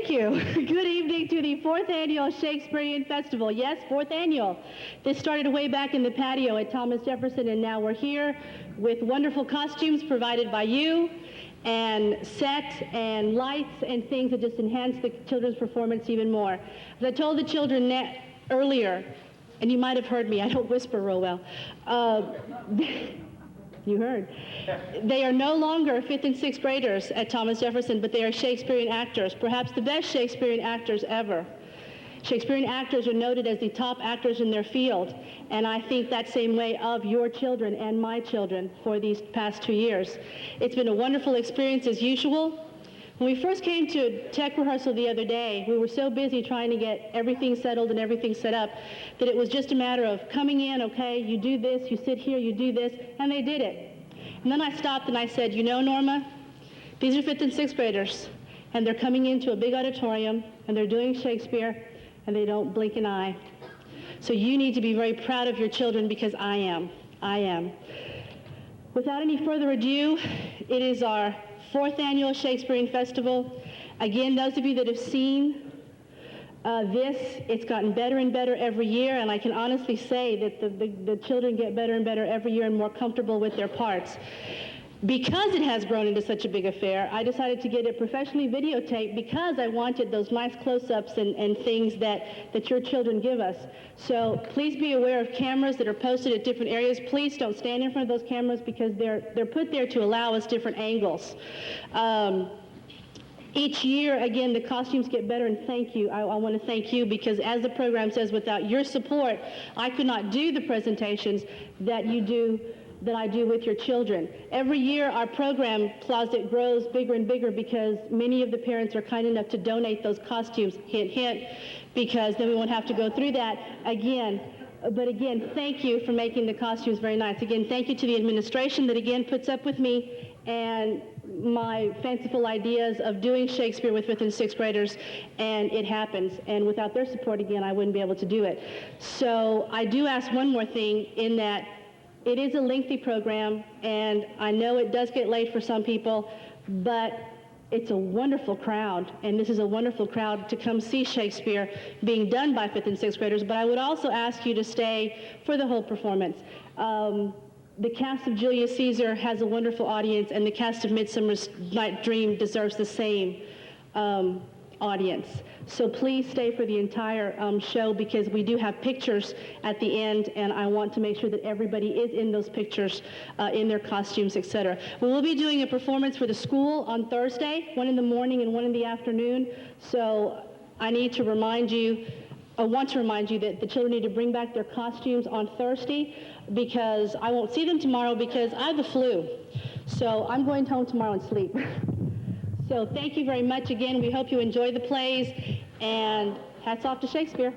Thank you. Good evening to the 4th Annual Shakespearean Festival. Yes, 4th Annual. This started way back in the patio at Thomas Jefferson, and now we're here with wonderful costumes provided by you, and sets and lights and things that just enhance the children's performance even more. As I told the children earlier, and you might have heard me, I don't whisper real well. You heard. They are no longer 5th and 6th graders at Thomas Jefferson, but they are Shakespearean actors, perhaps the best Shakespearean actors ever. Shakespearean actors are noted as the top actors in their field, and I think that same way of your children and my children for these past 2 years. It's been a wonderful experience as usual. When we first came to tech rehearsal the other day, we were so busy trying to get everything settled and everything set up that it was just a matter of coming in, okay, you do this, you sit here, you do this, and they did it. And then I stopped and I said, you know, Norma, these are 5th and 6th graders, and they're coming into a big auditorium, and they're doing Shakespeare, and they don't blink an eye. So you need to be very proud of your children, because I am. I am. Without any further ado, it is our 4th Annual Shakespearean Festival. Again, those of you that have seen it's gotten better and better every year, and I can honestly say that the children get better and better every year and more comfortable with their parts. Because it has grown into such a big affair, I decided to get it professionally videotaped because I wanted those nice close-ups and things that your children give us. So please be aware of cameras that are posted at different areas. Please don't stand in front of those cameras because they're put there to allow us different angles. Each year, again, the costumes get better, and thank you. I want to thank you because, as the program says, without your support, I could not do the presentations that I do with your children. Every year, our program closet grows bigger and bigger because many of the parents are kind enough to donate those costumes, hint, hint, because then we won't have to go through that again. But again, thank you for making the costumes very nice. Again, thank you to the administration that, again, puts up with me and my fanciful ideas of doing Shakespeare with 5th and 6th graders, and it happens. And without their support, again, I wouldn't be able to do it. So I do ask one more thing, in that it is a lengthy program, and I know it does get late for some people, but it's a wonderful crowd, and this is a wonderful crowd to come see Shakespeare being done by 5th and 6th graders. But I would also ask you to stay for the whole performance. The cast of Julius Caesar has a wonderful audience, and the cast of Midsummer's Night's Dream deserves the same audience. So please stay for the entire show, because we do have pictures at the end, and I want to make sure that everybody is in those pictures, in their costumes, etc. We will be doing a performance for the school on Thursday, one in the morning and one in the afternoon. So I want to remind you that the children need to bring back their costumes on Thursday, because I won't see them tomorrow because I have the flu. So I'm going home tomorrow and sleep. So thank you very much again. We hope you enjoy the plays, and hats off to Shakespeare.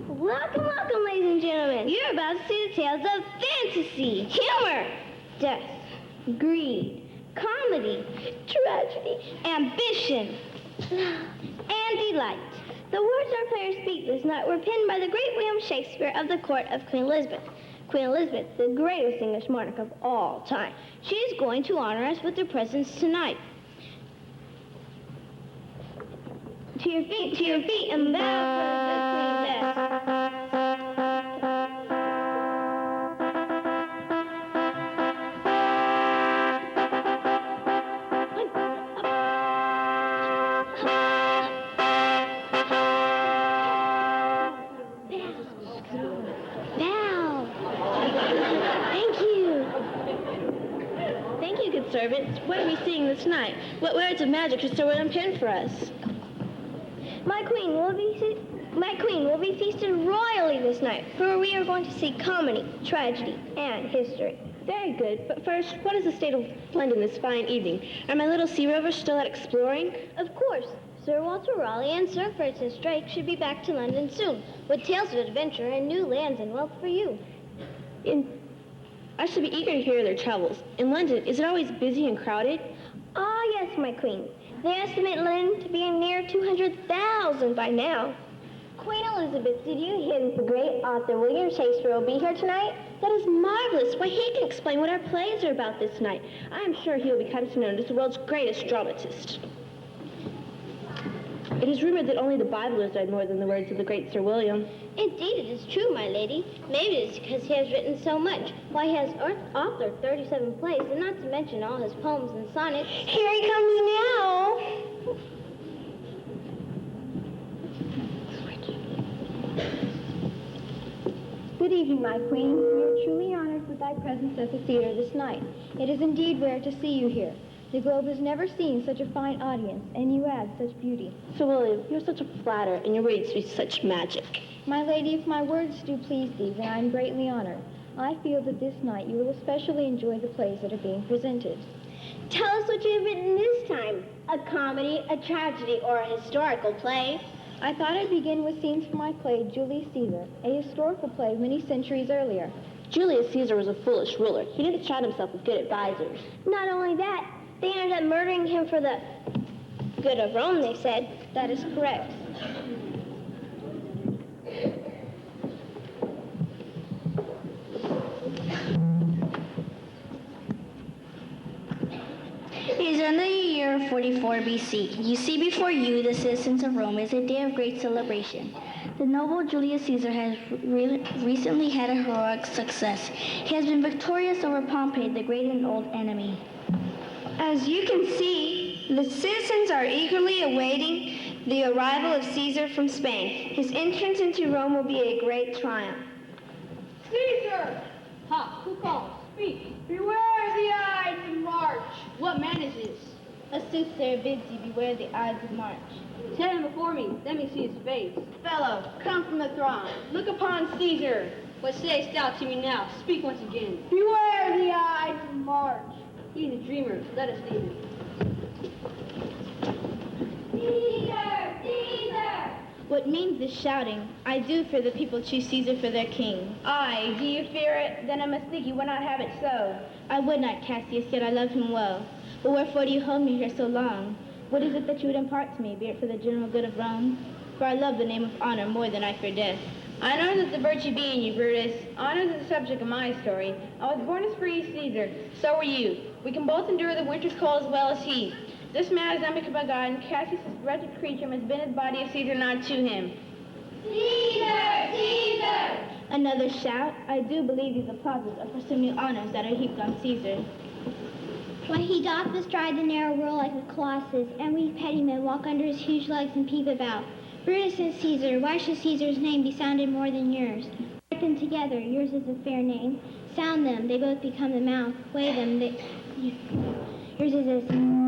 Welcome, ladies and gentlemen. You're about to see the tales of fantasy, humor, death, greed, comedy, tragedy, ambition, and delight. The words our players speak this night were penned by the great William Shakespeare of the court of Queen Elizabeth. Queen Elizabeth, the greatest English monarch of all time. She is going to honor us with her presence tonight. To your feet, and bow for the queen's. Servants, what are we seeing this night? What words of magic is so unpinned for us? My queen will be feasted royally this night, for we are going to see comedy, tragedy, and history. Very good, but first, what is the state of London this fine evening? Are my little sea rovers still out exploring? Of course. Sir Walter Raleigh and Sir Francis Drake should be back to London soon, with tales of adventure and new lands and wealth for you. I should be eager to hear their travels. In London, is it always busy and crowded? Yes, my queen. They estimate London to be near 200,000 by now. Queen Elizabeth, did you hear that the great author William Shakespeare will be here tonight? That is marvelous. Why, he can explain what our plays are about this night. I am sure he will become known as the world's greatest dramatist. It is rumored that only the Bible has read more than the words of the great Sir William. Indeed, it is true, my lady. Maybe it's because he has written so much. Why, he has authored 37 plays, and not to mention all his poems and sonnets. Here he comes now. Good evening, my queen. We are truly honored with thy presence at the theater this night. It is indeed rare to see you here. The globe has never seen such a fine audience, and you add such beauty. Sir William, you're such a flatterer, and your words speak such magic. My lady, if my words do please thee, then I am greatly honored. I feel that this night you will especially enjoy the plays that are being presented. Tell us what you have written this time. A comedy, a tragedy, or a historical play. I thought I'd begin with scenes from my play, Julius Caesar, a historical play many centuries earlier. Julius Caesar was a foolish ruler. He didn't surround himself with good advisors. Not only that, they ended up murdering him for the good of Rome, they said. That is correct. It is in the year 44 BC. You see before you, the citizens of Rome, is a day of great celebration. The noble Julius Caesar has recently had a heroic success. He has been victorious over Pompey, the great and old enemy. As you can see, the citizens are eagerly awaiting the arrival of Caesar from Spain. His entrance into Rome will be a great triumph. Caesar! Ha! Who calls? Speak! Beware the Ides of March! What man is this? A soothsayer bids you beware the Ides of March. Set him before me, let me see his face. Fellow, come from the throng. Look upon Caesar. What sayest thou to me now? Speak once again. Beware the Ides of March. He is a dreamer. Let us leave him. Caesar! Caesar! What means this shouting? I do fear the people choose Caesar for their king. Aye, do you fear it? Then I must think you would not have it so. I would not, Cassius, yet I love him well. But wherefore do you hold me here so long? What is it that you would impart to me, be it for the general good of Rome? For I love the name of honor more than I fear death. I know that the virtue be in you, Brutus. Honor is the subject of my story. I was born as free as Caesar. So were you. We can both endure the winter's cold as well as he. This man is unbecome by God, and Cassius, this wretched creature, must bend his body of Caesar not to him. Caesar! Caesar! Another shout? I do believe these applauses are for some new honors that are heaped on Caesar. Why, he doth bestride the narrow world like a colossus, and we petty men walk under his huge legs and peep about. Brutus and Caesar, why should Caesar's name be sounded more than yours? Write them together, yours is a fair name. Sound them, they both become the mouth. Weigh them, yours is a...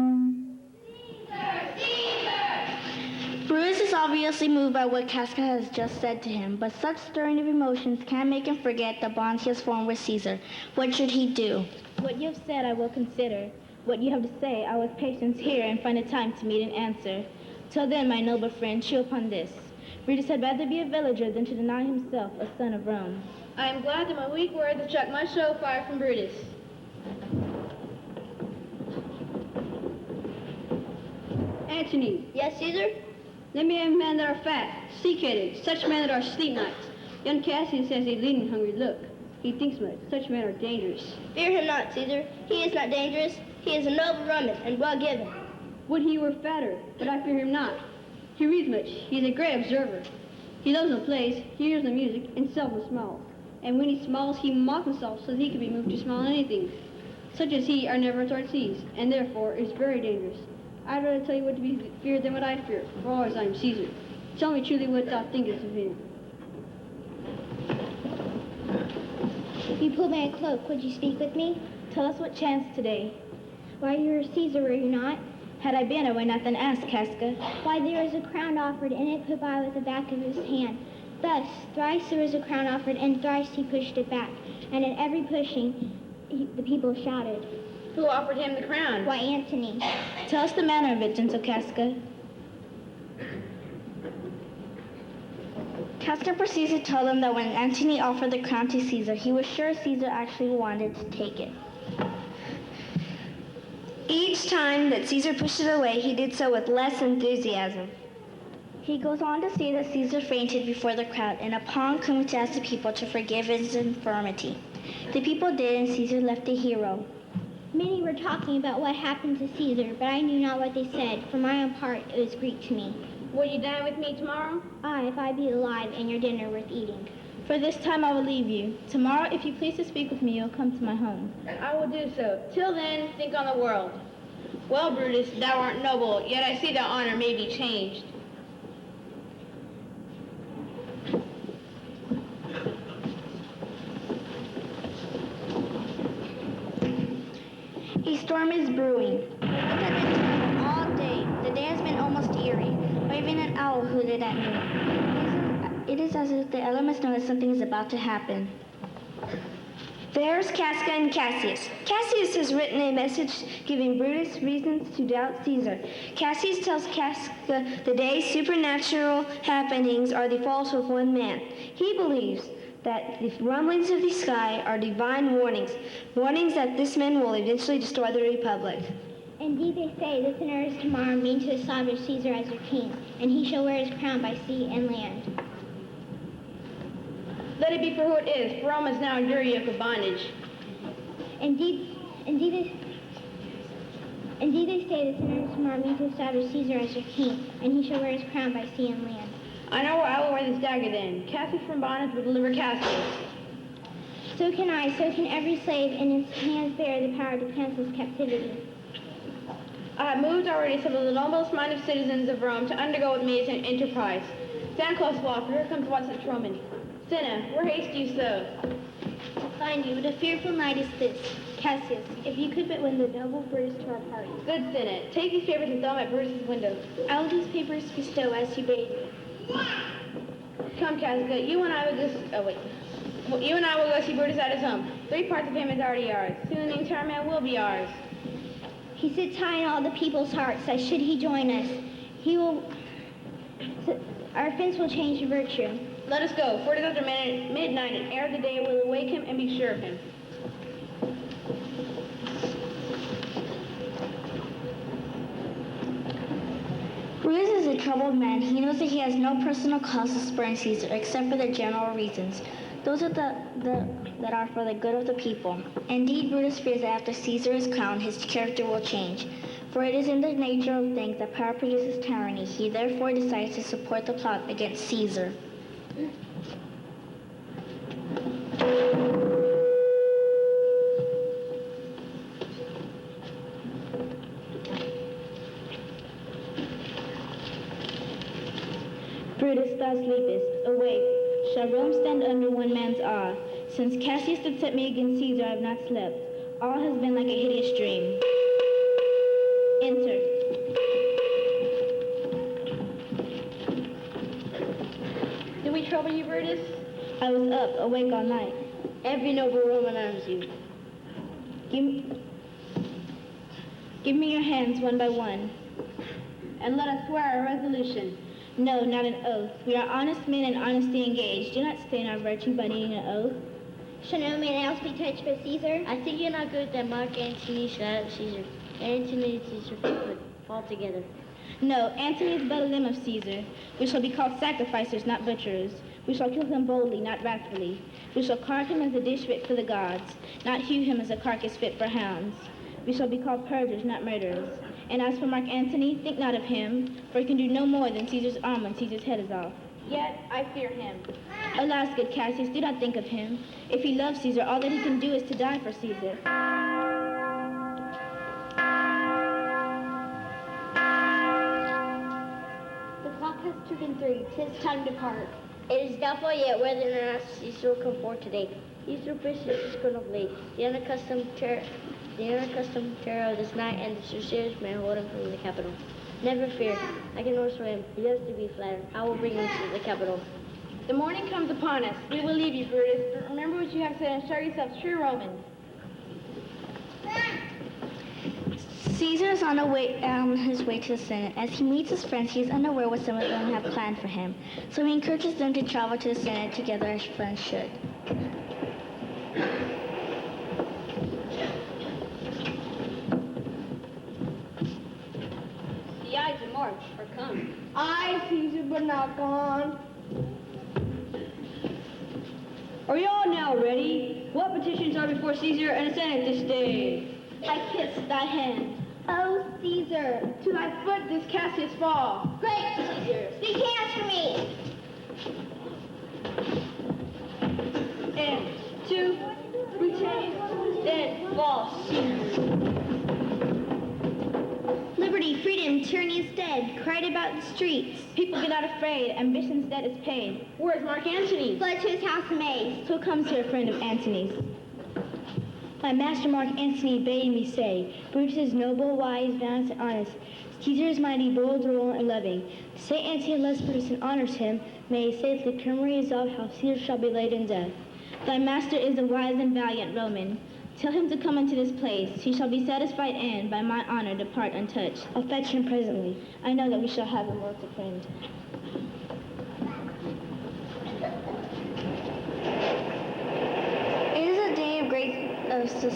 Brutus is obviously moved by what Casca has just said to him, but such stirring of emotions can't make him forget the bonds he has formed with Caesar. What should he do? What you have said I will consider. What you have to say I with patience hear and find a time to meet and answer. Till then, my noble friend, chew upon this. Brutus had rather be a villager than to deny himself a son of Rome. I am glad that my weak words have struck much show fire from Brutus. Antony. Yes, Caesar? Let me have men that are fat, sleek-headed, such men that are sleep nights. Young Cassius has a lean and hungry look. He thinks much. Such men are dangerous. Fear him not, Caesar. He is not dangerous. He is a noble Roman and well given. Would he were fatter, but I fear him not. He reads much. He is a great observer. He loves the plays, hears the music, and seldom smiles. And when he smiles, he mocks himself so that he can be moved to smile at anything. Such as he are never at ease, and therefore is very dangerous. I'd rather tell you what to be feared than what I fear, for always I am Caesar. Tell me truly what thou thinkest of him. If you pulled my cloak, would you speak with me? Tell us what chanced today. Why, you were Caesar, were you not? Had I been, I would not then ask, Casca. Why, there is a crown offered, and it put by with the back of his hand. Thus, thrice there was a crown offered, and thrice he pushed it back. And at every pushing, the people shouted. Who offered him the crown? Why, Antony. Tell us the manner of it, gentle Casca. Casca proceeds to tell them that when Antony offered the crown to Caesar, he was sure Caesar actually wanted to take it. Each time that Caesar pushed it away, he did so with less enthusiasm. He goes on to say that Caesar fainted before the crowd, and upon coming to ask the people to forgive his infirmity. The people did, and Caesar left a hero. Many were talking about what happened to Caesar, but I knew not what they said. For my own part, it was Greek to me. Will you dine with me tomorrow? Aye, if I be alive and your dinner worth eating. For this time I will leave you. Tomorrow, if you please to speak with me, you'll come to my home. I will do so. Till then, think on the world. Well, Brutus, thou art noble, yet I see thy honor may be changed. A storm is brewing. The winds have been terrible all day. The day has been almost eerie, or even an owl hooted at noon. It is as if the elements know that something is about to happen. There's Casca and Cassius. Cassius has written a message giving Brutus reasons to doubt Caesar. Cassius tells Casca the day's supernatural happenings are the fault of one man. He believes that the rumblings of the sky are divine warnings, warnings that this man will eventually destroy the Republic. Indeed, they say the sinners tomorrow mean to establish Caesar as their king, and he shall wear his crown by sea and land. Let it be for who it is, for Rome is now under a yoke of bondage. Indeed they say the sinners tomorrow mean to establish Caesar as their king, and he shall wear his crown by sea and land. I know where I will wear this dagger then. Cassius from bondage will deliver Cassius. So can I, so can every slave in his hands bear the power to cancel his captivity. I have moved already some of the noblest minded citizens of Rome to undergo with me an enterprise. Stand close, Walker. Here comes Watson Roman. Cinna, where haste you so? To find you, what a fearful night is this. Cassius, if you could but win the noble Brutus to our party. Good, Cinna. Take these papers and throw them at Brutus's window. I will these papers bestow as you bade me. Come, Casca. You and I will go see Brutus at his home. 3 parts of him is already ours. Soon the entire man will be ours. He sits high in all the people's hearts, that should he join us, our offense will change to virtue. Let us go, for it is after midnight, and ere the day will awake him and be sure of him. Brutus is a troubled man. He knows that he has no personal cause to spurn Caesar, except for the general reasons. Those are that are for the good of the people. Indeed, Brutus fears that after Caesar is crowned, his character will change. For it is in the nature of things that power produces tyranny. He therefore decides to support the plot against Caesar. Brutus, thou sleepest. Awake. Shall Rome stand under one man's awe? Since Cassius did set me against Caesar, I have not slept. All has been like a hideous dream. Enter. Did we trouble you, Brutus? I was up, awake all night. Every noble Roman honors you. Give me your hands one by one. And let us swear a resolution. No, not an oath. We are honest men and honesty engaged. Do not stain our virtue by needing an oath. Shall no man else be touched but Caesar? I think you're not good that Mark Antony should have Caesar. Antony and Caesar could fall together. No, Antony is but a limb of Caesar. We shall be called sacrificers, not butchers. We shall kill him boldly, not wrathfully. We shall carve him as a dish fit for the gods, not hew him as a carcass fit for hounds. We shall be called purgers, not murderers. And as for Mark Antony, think not of him, for he can do no more than Caesar's arm when Caesar's head is off. Yet I fear him. Alas, good Cassius, do not think of him. If he loves Caesar, all that he can do is to die for Caesar. The clock has stricken 3. 'Tis time to part. It is doubtful yet whether or not Caesar will come forth today. Caesar wishes is grown up late. The unaccustomed terror of this night and the serious man hold him from the capital. Never fear. I can also him. He loves to be flattered. I will bring him to the capital. The morning comes upon us. We will leave you, Brutus, but remember what you have said and show yourselves true Romans. Caesar is on his way to the Senate. As he meets his friends, he is unaware what some of them have planned for him. So he encourages them to travel to the Senate together as friends should. but not gone. Are y'all now ready? What petitions are before Caesar and the Senate this day? I kiss thy hand. Oh, Caesar. To thy foot this Cassius fall. Great, Caesar. Speak hands for me. And two, retain, then fall, Caesar. Liberty, freedom, tyranny is dead. Cried about the streets. People get not afraid. Ambition's debt is paid. Where's Mark Antony? Fled to his house amazed. Who comes here, friend of Antony's? My master Mark Antony bade me say, Brutus is noble, wise, valiant, and honest. Caesar is mighty, bold, royal, and loving. Say Antony loves Brutus and honors him. May he say that the Cremory resolve how Caesar shall be laid in death. Thy master is a wise and valiant Roman. Tell him to come into this place. He shall be satisfied and, by my honor, depart untouched. I'll fetch him presently. I know that we shall have him worth a friend. It is a day of great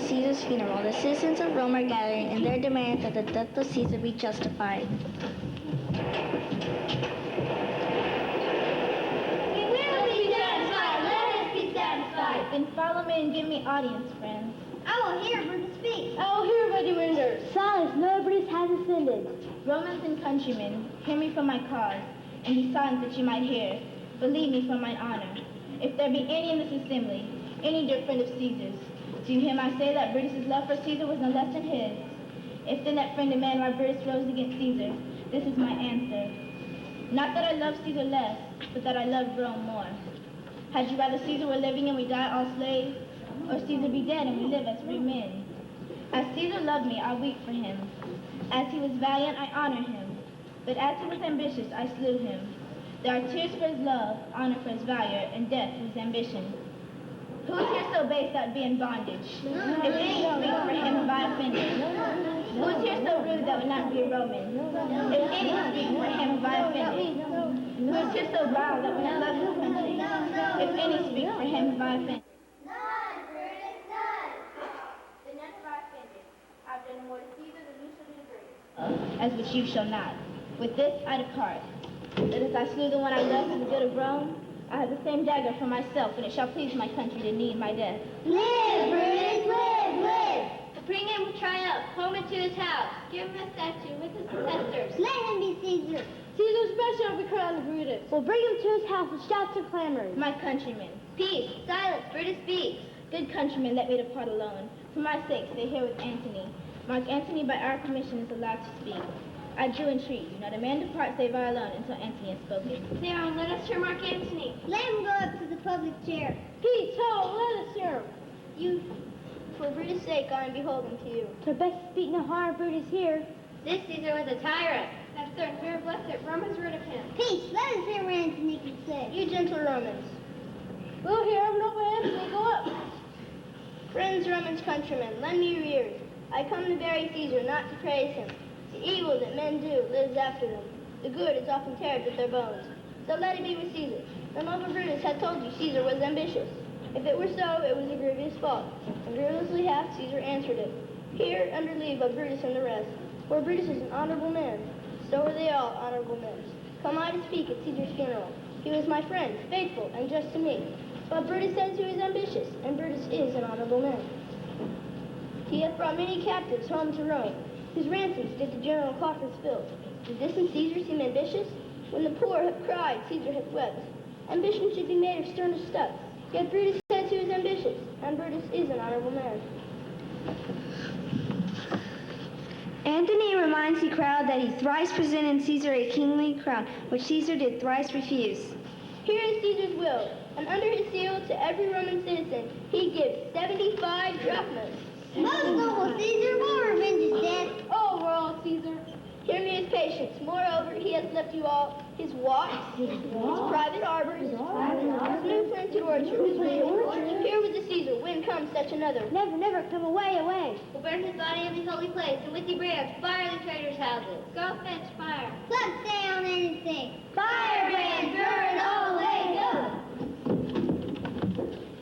Caesar's funeral. The citizens of Rome are gathering in their demand that the death of Caesar be justified. We will be satisfied. Let us be satisfied. Then follow me and give me audience, friends. I will hear Brutus speak. Oh, here, Betty Winder. Silence, no Brutus has ascended. Romans and countrymen, hear me for my cause, and be silent that you might hear. Believe me for mine honor. If there be any in this assembly, any dear friend of Caesar's, to him I say that Brutus's love for Caesar was no less than his. If then that friend demand why Brutus rose against Caesar, this is my answer. Not that I love Caesar less, but that I love Rome more. Had you rather Caesar were living and we die all slaves, or Caesar be dead and we live as free men? As Caesar loved me, I weep for him. As he was valiant, I honor him. But as he was ambitious, I slew him. There are tears for his love, honor for his valor, and death for his ambition. Who is here so base that be in bondage? If any speak for him, have I offended? Who is here so rude that would not be a Roman? If any speak for him, have I offended? Who is here so vile that would not love his country? If any speak for him, have I offended? None, Brutus, none. Then none have I offended. I've done more to Caesar than you shall do great. As which you shall not. With this I depart. That as I slew the one I loved for the good of Rome, I have the same dagger for myself, and it shall please my country to need my death. Live, Brutus, live, live. Bring him with triumph home into his house. Give him a statue with his ancestors. Let him be Caesar. Caesar's best shall be crowned Brutus. We'll bring him to his house with shouts and clamors. My countrymen, Peace, silence, Brutus speaks. good countrymen, let me depart alone. For my sake, stay here with Antony. Mark Antony, by our permission, is allowed to speak. I do entreat you, not a man depart save I alone until Antony has spoken. Now, let us hear Mark Antony. Let him go up to the public chair. Peace, ho, let us hear him. You, for Brutus' sake, I am beholden to you. To best speak no harm, Brutus here. This Caesar was a tyrant. That's certain. We are blessed. Rome has rid of him. Peace, let us hear what Antony can say. You gentle Romans. We'll hear him, no man, go up. Friends, Romans, countrymen, lend me your ears. I come to bury Caesar, not to praise him. The evil that men do lives after them. The good is often tarred with their bones. So let it be with Caesar. The noble Brutus had told you Caesar was ambitious. If it were so, it was a grievous fault. And grievously hath Caesar answered it. Here, under leave of Brutus and the rest. For Brutus is an honorable man. So are they all honorable men. Come I to speak at Caesar's funeral. He was my friend, faithful, and just to me. But Brutus says he was ambitious, and Brutus is an honorable man. He hath brought many captives home to Rome. His ransoms did the general coffers fill. Did this in Caesar seem ambitious? When the poor have cried, Caesar hath wept. Ambition should be made of sternest stuff. Yet Brutus says he was ambitious, and Brutus is an honorable man. Antony reminds the crowd that he thrice presented Caesar a kingly crown, which Caesar did thrice refuse. Here is Caesar's will, and under his seal to every Roman citizen, he gives 75 drachmas. Most noble Caesar, will revenge his death. Oh, royal Caesar, hear me with patience. Moreover, he has left you all his walks, his private harbors, his new planted orchard. Here with the Caesar, when comes such another, Never, never come away, away. will burn his body in his holy place, and with the brands fire the traitors' houses. Go fetch fire. Let's stay on anything. Firebrand, burn all away, go!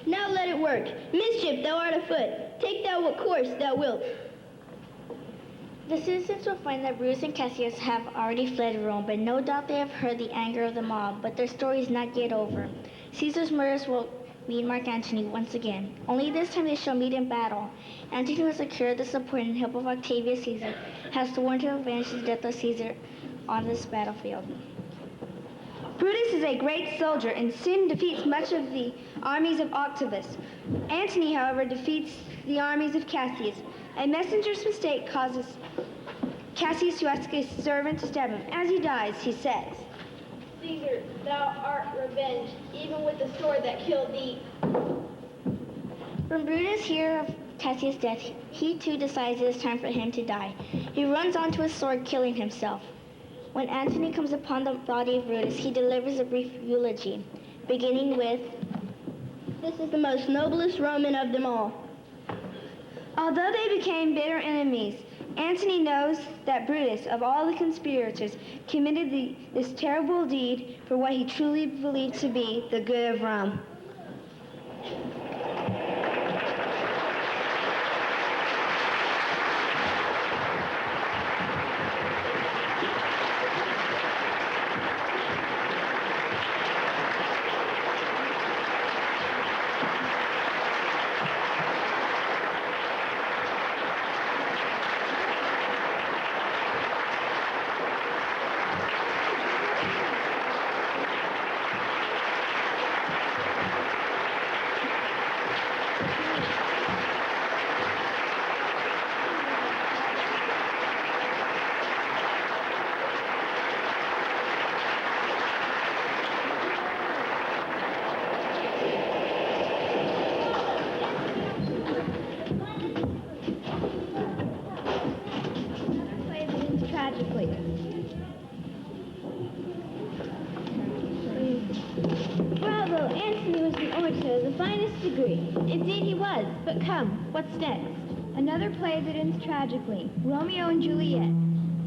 Now let it work. Mischief, thou art afoot. Take thou what course thou wilt. The citizens will find that Brutus and Cassius have already fled Rome, but no doubt they have heard the anger of the mob, but their story is not yet over. Caesar's murderers will meet Mark Antony once again. Only this time they shall meet in battle. Antony, who has secured the support and help of Octavius Caesar, has sworn to avenge the death of Caesar on this battlefield. Brutus is a great soldier and soon defeats much of the armies of Octavius. Antony, however, defeats the armies of Cassius. A messenger's mistake causes Cassius to ask a servant to stab him. As he dies, he says, Caesar, thou art revenged, even with the sword that killed thee. When Brutus hears of Cassius' death, he too decides it is time for him to die. He runs onto his sword, killing himself. When Antony comes upon the body of Brutus, he delivers a brief eulogy, beginning with, This is the most noblest Roman of them all. although they became bitter enemies, Antony knows that Brutus, of all the conspirators, committed this terrible deed for what he truly believed to be the good of Rome. Bravo, Antony was an orator of the finest degree. Indeed he was, but come, what's next? Another play that ends tragically, Romeo and Juliet.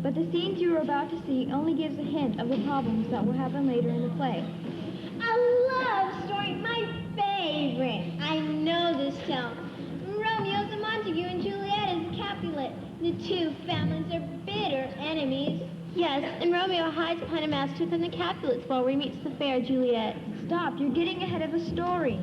But the scenes you are about to see only gives a hint of the problems that will happen later in the play. A love story, my favorite. I know this tale. Romeo's a Montague and Juliet is a Capulet. The two families are bitter enemies. Yes, and Romeo hides behind a mask to within the Capulets while he meets the fair Juliet. Stop, you're getting ahead of the story.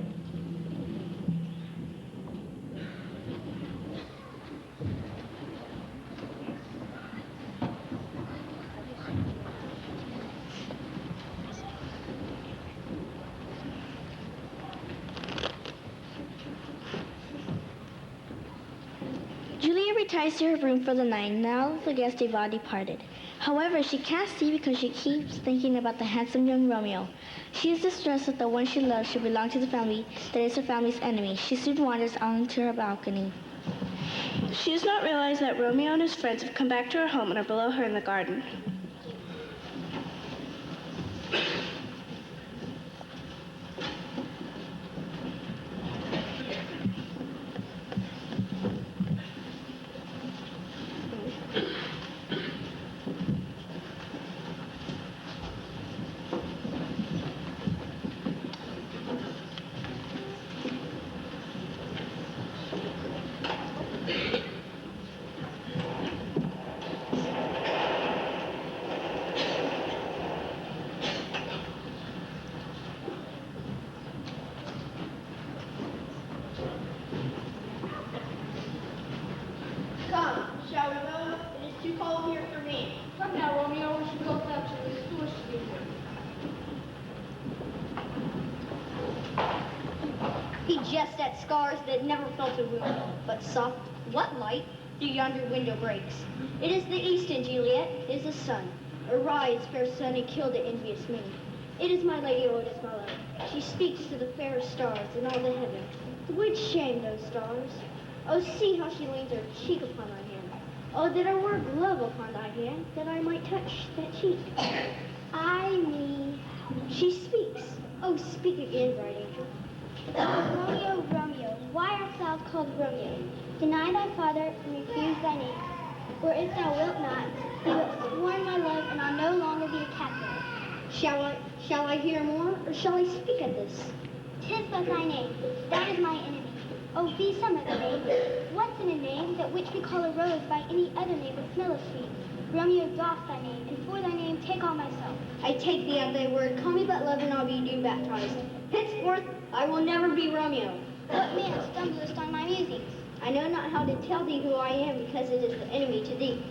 Julia retires to her room for the night, now that the guests have all departed. However, she can't see because she keeps thinking about the handsome young Romeo. She is distressed that the one she loves should belong to the family that is her family's enemy. She soon wanders onto her balcony. She does not realize that Romeo and his friends have come back to her home and are below her in the garden. Come, shall we go? It is too cold here for me. Come now, Romeo, we should go up to this foolish figure. He jests at scars that never felt a wound, but soft, what light through yonder window breaks? It is the eastern, Juliet, it is the sun. Arise, fair sun, and kill the envious moon. It is my lady, oh, it is my love. She speaks to the fairest stars in all the heaven. Would shame those stars. Oh, see how she leans her cheek upon thy hand. Oh, that I were a glove upon thy hand, that I might touch that cheek. I mean, she speaks. Oh, speak again, bright angel. Romeo, Romeo, why art thou called Romeo? Deny thy father and refuse thy name. For if thou wilt not, thou wilt scorn my love, and I'll no longer be a captive. Shall I hear more, or shall I speak at this? 'Tis but thy name. That is my enemy. Oh, be some other name. What's in a name that which we call a rose by any other name would smell as sweet? Romeo, doff thy name, and for thy name take all myself. I take thee at thy word. Call me but love, and I'll be new baptized. Henceforth, I will never be Romeo. What man stumblest on my musings? I know not how to tell thee who I am, because it is the enemy to thee.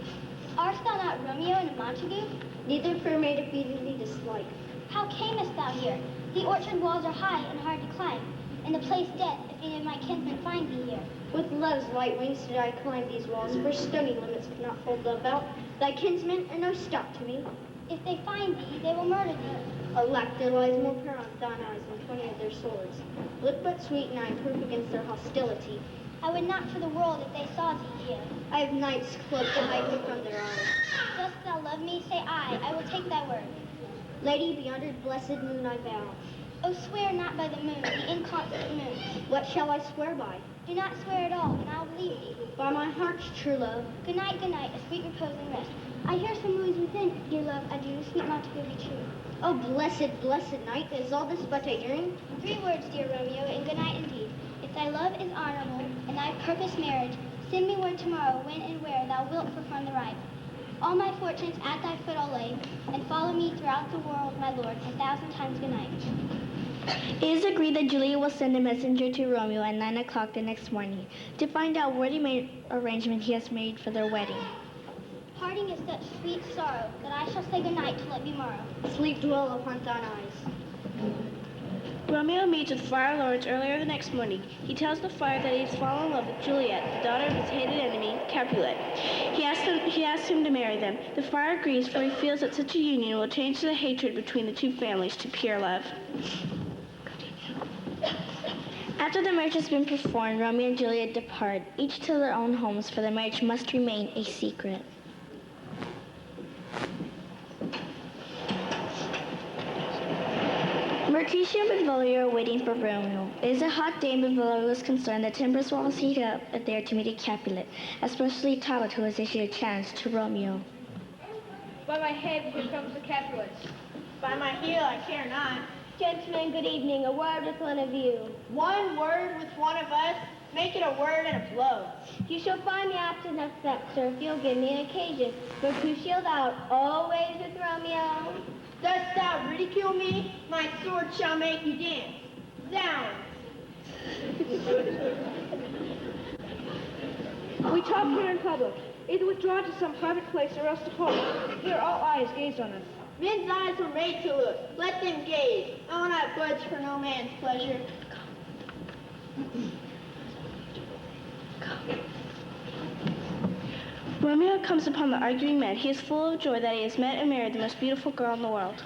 Art thou not Romeo and a Montague? Neither fair may defeated thee dislike. How camest thou here? The orchard walls are high and hard to climb, and the place dead if any of my kinsmen find thee here. With love's light wings did I climb these walls, for stony limits could not hold love out. Thy kinsmen are no stop to me. If they find thee, they will murder thee. Alack, there lies more peril on thine eyes than 20 of their swords. Look but sweet, and I am proof against their hostility. I would not for the world if they saw thee here. I have knights cloaked to hide me from their eyes. Dost thou love me? Say I will take thy word. Lady, beyond blessed moon I vow. Oh, swear not by the moon, the inconstant moon. What shall I swear by? Do not swear at all, and I will believe thee. By my heart's true love. Good night, a sweet repose and rest. I hear some noise within, dear love, adieu, sweet Montague, be true. Oh, blessed, blessed night, is all this but a dream? 3 words, dear Romeo, and good night indeed. If thy love is honorable, and thy purpose marriage, send me word tomorrow when and where thou wilt perform the rite. All my fortunes at thy foot I'll lay, and follow me throughout the world, my lord, 1,000 times good night. It is agreed that Juliet will send a messenger to Romeo at 9 o'clock the next morning to find out what arrangement he has made for their wedding. Parting is such sweet sorrow that I shall say good night till it be morrow. Sleep dwell upon thine eyes. Romeo meets with Friar Lawrence earlier the next morning. He tells the friar that he has fallen in love with Juliet, the daughter of his hated enemy, Capulet. He asks him to marry them. The friar agrees, for he feels that such a union will change the hatred between the two families to pure love. After the marriage has been performed, Romeo and Juliet depart, each to their own homes, for the marriage must remain a secret. Mercutio and Beeville are waiting for Romeo. It is a hot day, and Beeville is concerned that Timbers will heat up there to meet a Capulet, especially Talbot, who has issued a challenge to Romeo. By my head, here comes the Capulet. By my heel, I care not. Gentlemen, good evening. A word with one of you. One word with one of us, make it a word and a blow. You shall find me absent of sex, sir, if you'll give me an occasion. Mercutio, thou art always with Romeo. Dost thou ridicule me? My sword shall make you dance. Down. We talk here in public. Either withdraw to some private place or else depart. Here all eyes gaze on us. Men's eyes were made to look. Let them gaze. I will not budge for no man's pleasure. Romeo comes upon the arguing men. He is full of joy that he has met and married the most beautiful girl in the world.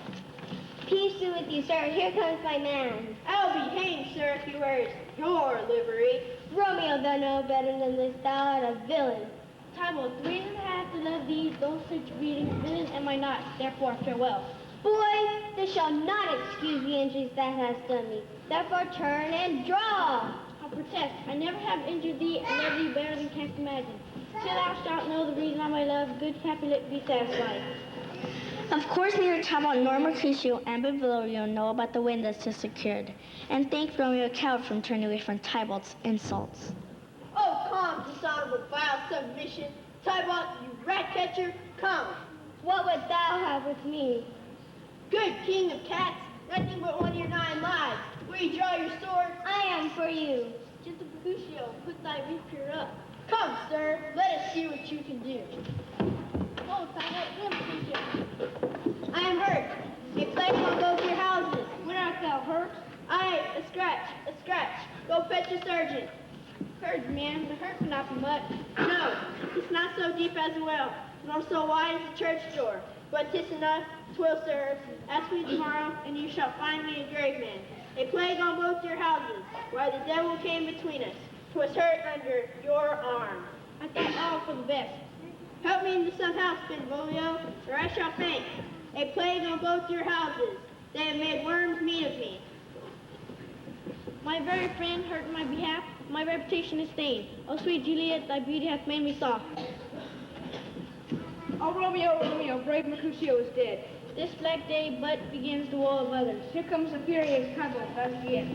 Peace be with you, sir. Here comes my man. I'll be hanged, sir, if he wears your livery. Romeo, thou know better than this. Thou art a villain. Tybalt, the reason I have to love thee, those such reading, villain am I not, therefore farewell. Boy, this shall not excuse the injuries thou hast done me. Therefore turn and draw. I protest, I never have injured thee, and love thee better than canst imagine. Till thou shalt know the reason of my love, good Capulet, be satisfied. Of course, neither Talbot nor Mercutio and Beeville know about the win that's just secured, and thank Romeo coward from turning away from Tybalt's insults. Oh, come, dishonorable, vile submission. Tybalt, you rat catcher, come. What would thou have with me? Good king of cats, nothing but 1 of your 9 lives. Will you draw your sword? I am for you. Gentle Mercutio, put thy rapier up. Come, sir, let us see what you can do. Oh, Tybalt, Mercutio. I am hurt. A plague on both your houses. When art thou hurt? Aye, a scratch, a scratch. Go fetch a surgeon. Courage, man, the hurt cannot be much. No, it's not so deep as a well, nor so wide as a church door. But 'tis enough, 'twill serve. Ask me tomorrow, and you shall find me a grave man. A plague on both your houses, why the devil came between us. 'Twas hurt under your arm. I thought all for the best. Help me into some house, Benvolio, or I shall faint. A plague on both your houses. They have made worms meat of me. My very friend hurt in my behalf, my reputation is stained. O sweet Juliet, thy beauty hath made me soft. Oh, Romeo, Romeo, brave Mercutio is dead. This black day but begins the woe of others. Here comes the furious Tybalt, thou Juliet.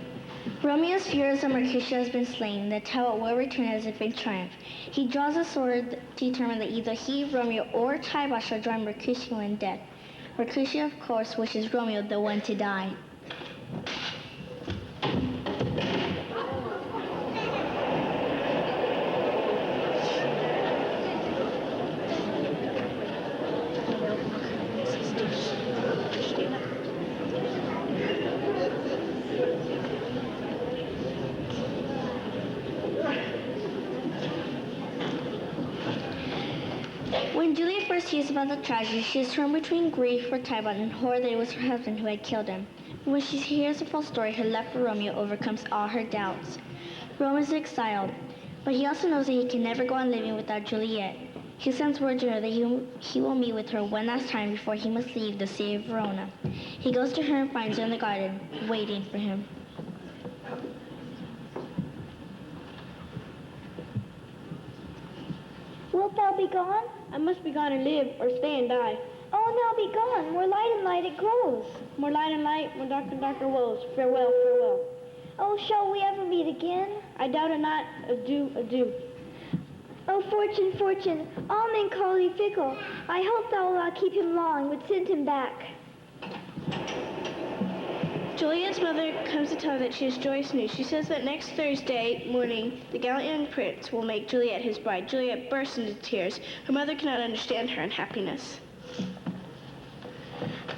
Romeo is furious that Mercutio has been slain. The Talbot will return as if in triumph. He draws a sword to determine that either he, Romeo, or Talbot shall join Mercutio in death. Mercutio, of course, wishes Romeo the one to die. When Juliet first hears about the tragedy, she is torn between grief for Talbot and horror that it was her husband who had killed him. When she hears the full story, her love for Romeo overcomes all her doubts. Romeo is exiled, but he also knows that he can never go on living without Juliet. He sends word to her that he will meet with her one last time before he must leave the city of Verona. He goes to her and finds her in the garden, waiting for him. Wilt thou be gone? I must be gone and live, or stay and die. Oh, now be gone. More light and light it grows. More light and light, more dark and darker woes. Farewell, farewell. Oh, shall we ever meet again? I doubt it not. Adieu, adieu. Oh, fortune, fortune, all men call thee fickle. I hope thou wilt not keep him long, would send him back. Juliet's mother comes to tell her that she has joyous news. She says that next Thursday morning, the gallant young prince will make Juliet his bride. Juliet bursts into tears. Her mother cannot understand her unhappiness.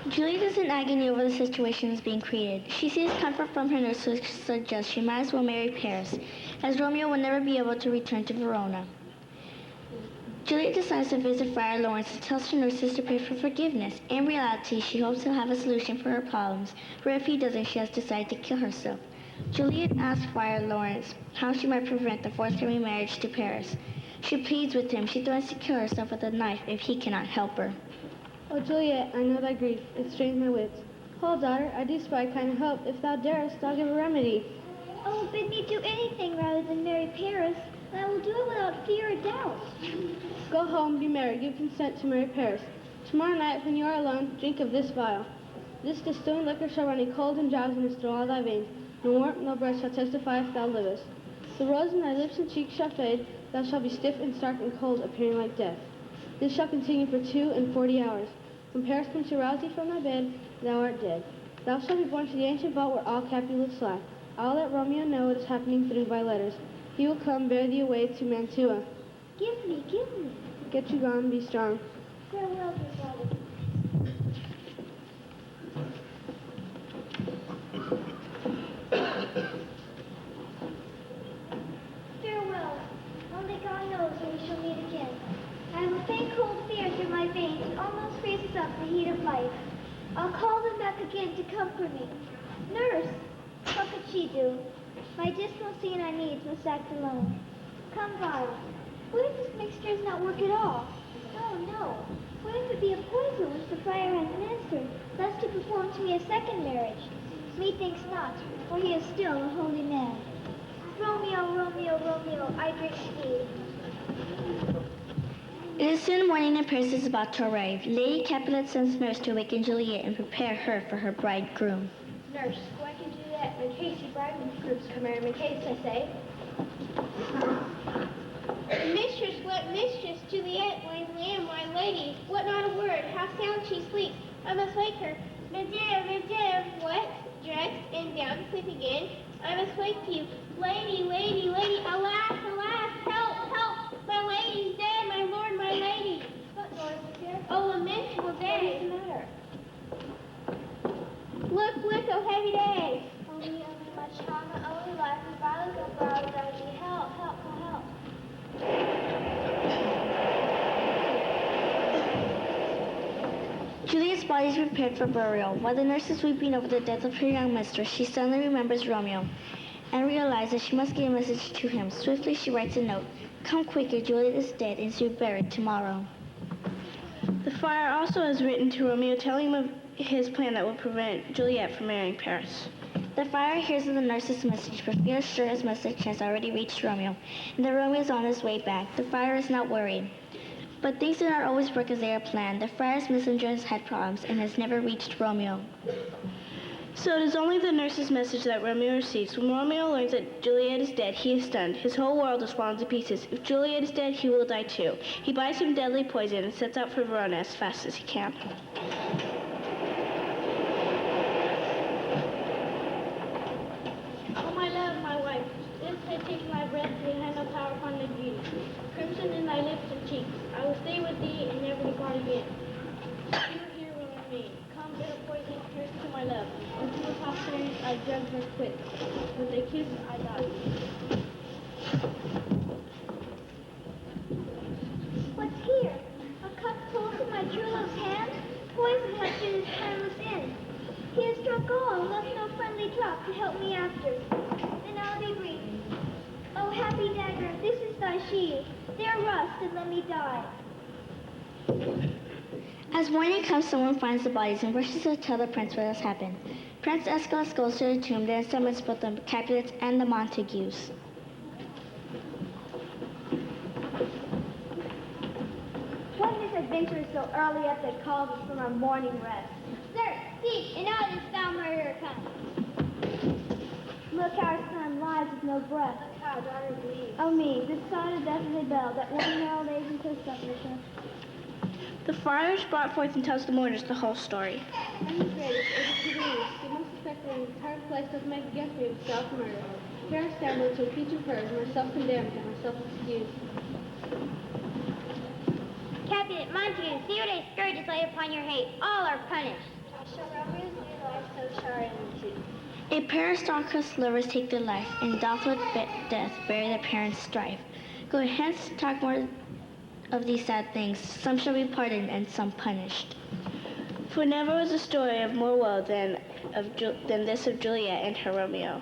Juliet is in agony over the situation that's being created. She sees comfort from her nurse who suggests she might as well marry Paris, as Romeo will never be able to return to Verona. Juliet decides to visit Friar Lawrence and tells her nurses to pray for forgiveness. In reality, she hopes he'll have a solution for her problems, but if he doesn't, she has decided to kill herself. Juliet asks Friar Lawrence how she might prevent the forthcoming marriage to Paris. She pleads with him. She threatens to kill herself with a knife if he cannot help her. Oh, Juliet, I know thy grief. It strains my wits. Hold, daughter, I do spy kind of hope. If thou darest, I'll give a remedy. Oh, bid me do anything rather than marry Paris. I will do it without fear or doubt. Go home, be merry, give consent to marry Paris. Tomorrow night, when you are alone, drink of this vial. This distilling liquor shall run a cold and drowsiness through all thy veins. No warmth, no breath shall testify if thou livest. The rose in thy lips and cheeks shall fade. Thou shalt be stiff and stark and cold, appearing like death. This shall continue for 42 hours. When Paris comes to rouse thee from thy bed, thou art dead. Thou shalt be borne to the ancient vault where all captives lie. I will let Romeo know what is happening through thy letters. He will come, bear thee away to Mantua. Give me. Get you gone, be strong. Farewell, dear brother. Farewell. Only God knows when we shall meet again. I have a faint cold fear through my veins and almost freezes up the heat of life. I'll call them back again to comfort me. Nurse, what could she do? My dismal scene I needs must act alone. Come, Violet. What if this mixture does not work at all? No. What if it be a poison which the friar has administered, thus to perform to me a second marriage? Methinks not, for he is still a holy man. Romeo, Romeo, Romeo, I drink to thee. It is soon morning and Paris is about to arrive. Lady Capulet sends nurse to awaken Juliet and prepare her for her bridegroom. Nurse, why can do that? Make haste, you bridegrooms come here. Make haste, I say. Mistress, Juliet, my lamb, my lady. What not a word? How sound she sleeps. I must wake her. Madame, what? Dressed and down to sleep again? I must wake you. Lady, alas, help! My lady's dead, my lord, my lady. What noise is here? Oh, lamentable day. What is the matter? Look, oh heavy day. Only much trauma, only life, and violence of violence, I need help. Juliet's body is prepared for burial. While the nurse is weeping over the death of her young mistress, she suddenly remembers Romeo and realizes that she must get a message to him. Swiftly, she writes a note. Come quicker, Juliet is dead and to be buried tomorrow. The friar also has written to Romeo telling him of his plan that will prevent Juliet from marrying Paris. The friar hears of the nurse's message, but feels sure his message has already reached Romeo, and that Romeo is on his way back. The friar is not worried. But things do not always work as they are planned. The friar's messenger has had problems and has never reached Romeo. So it is only the nurse's message that Romeo receives. When Romeo learns that Juliet is dead, he is stunned. His whole world is fallen to pieces. If Juliet is dead, he will die too. He buys some deadly poison and sets out for Verona as fast as he can. Oh, my love, my wife, since I take my breath, they have no power upon thy beauty. Crimson in thy lips and cheeks, I will stay with thee and never depart again. Here will remain. Come, bitter poison, pierce to my love. Into the posterity I drug her quick. With a kiss I die. What's here? A cup full from my true love's hand? Poison has been his timeless end. He has struck all and left no friendly drop to help me after. Then I'll be brief. Oh, happy dagger, this is thy sheath. There rust and let me die. As morning comes, someone finds the bodies and rushes to tell the prince what has happened. Prince Escalus goes to the tomb, then summons both the Capulets and the Montagues. What misadventure is so early up that calls us from our morning rest? Sir, seek, and now this foul murderer comes. Look, our son lies with no breath. Look how our daughter bleeds. Oh me, this sign of deathly bell, that one herald age into supplication. The friars brought forth and tells the mourners the whole story. Demonstrated, it is to believe, the most suspected in the entire place of Macbeth of self-murder. Here assembled to impeach of hers, myself condemned and myself excused. Capulet, Montague, see what a scourge is laid upon your hate. All are punished. Shall Romeo's new life so share into? A pair of stalkless lovers take their life, and doth with death bury their parents' strife. Go hence, talk more of these sad things. Some shall be pardoned, and some punished. For never was a story of more woe than this of Juliet and her Romeo.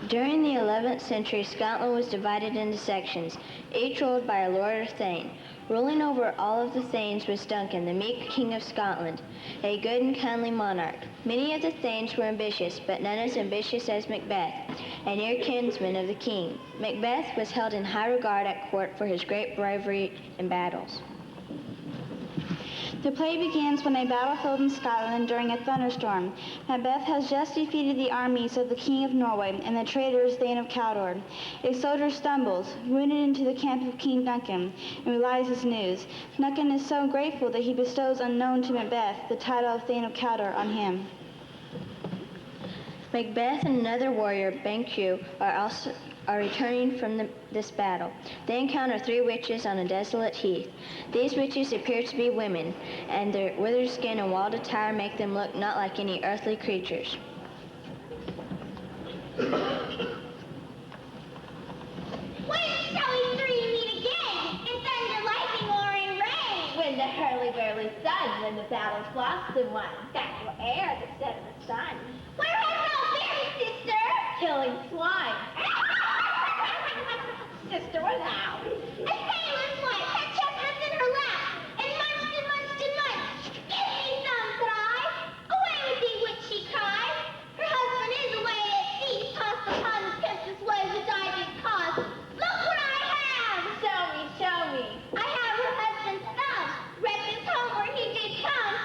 During the 11th century, Scotland was divided into sections, each ruled by a lord or thane. Ruling over all of the thanes was Duncan, the meek king of Scotland, a good and kindly monarch. Many of the thanes were ambitious, but none as ambitious as Macbeth, a near kinsman of the king. Macbeth was held in high regard at court for his great bravery in battles. The play begins when a battlefield in Scotland during a thunderstorm. Macbeth has just defeated the armies of the King of Norway and the traitors Thane of Cawdor. A soldier stumbles, wounded into the camp of King Duncan, and realizes news. Duncan is so grateful that he bestows, unknown to Macbeth, the title of Thane of Cawdor on him. Macbeth and another warrior, Banquo, are returning from this battle. They encounter 3 witches on a desolate heath. These witches appear to be women, and their withered skin and wild attire make them look not like any earthly creatures. When shall we 3 meet again? In thunder, lightning, or in rain? When the hurly-burly sun, when the battle's lost and won. That will air the set of the sun. Where hast thou been, sister? Killing swine. Sister was out. A sailor's wife had chestnuts in her lap and munched and munched and munched. Give me some, said I. Away with thee, would she cry. Her husband is away at sea, tossed upon the temptress waves which I did cause. Look what I have. Show me, show me. I have her husband's thumb. Wrecked his home where he did come.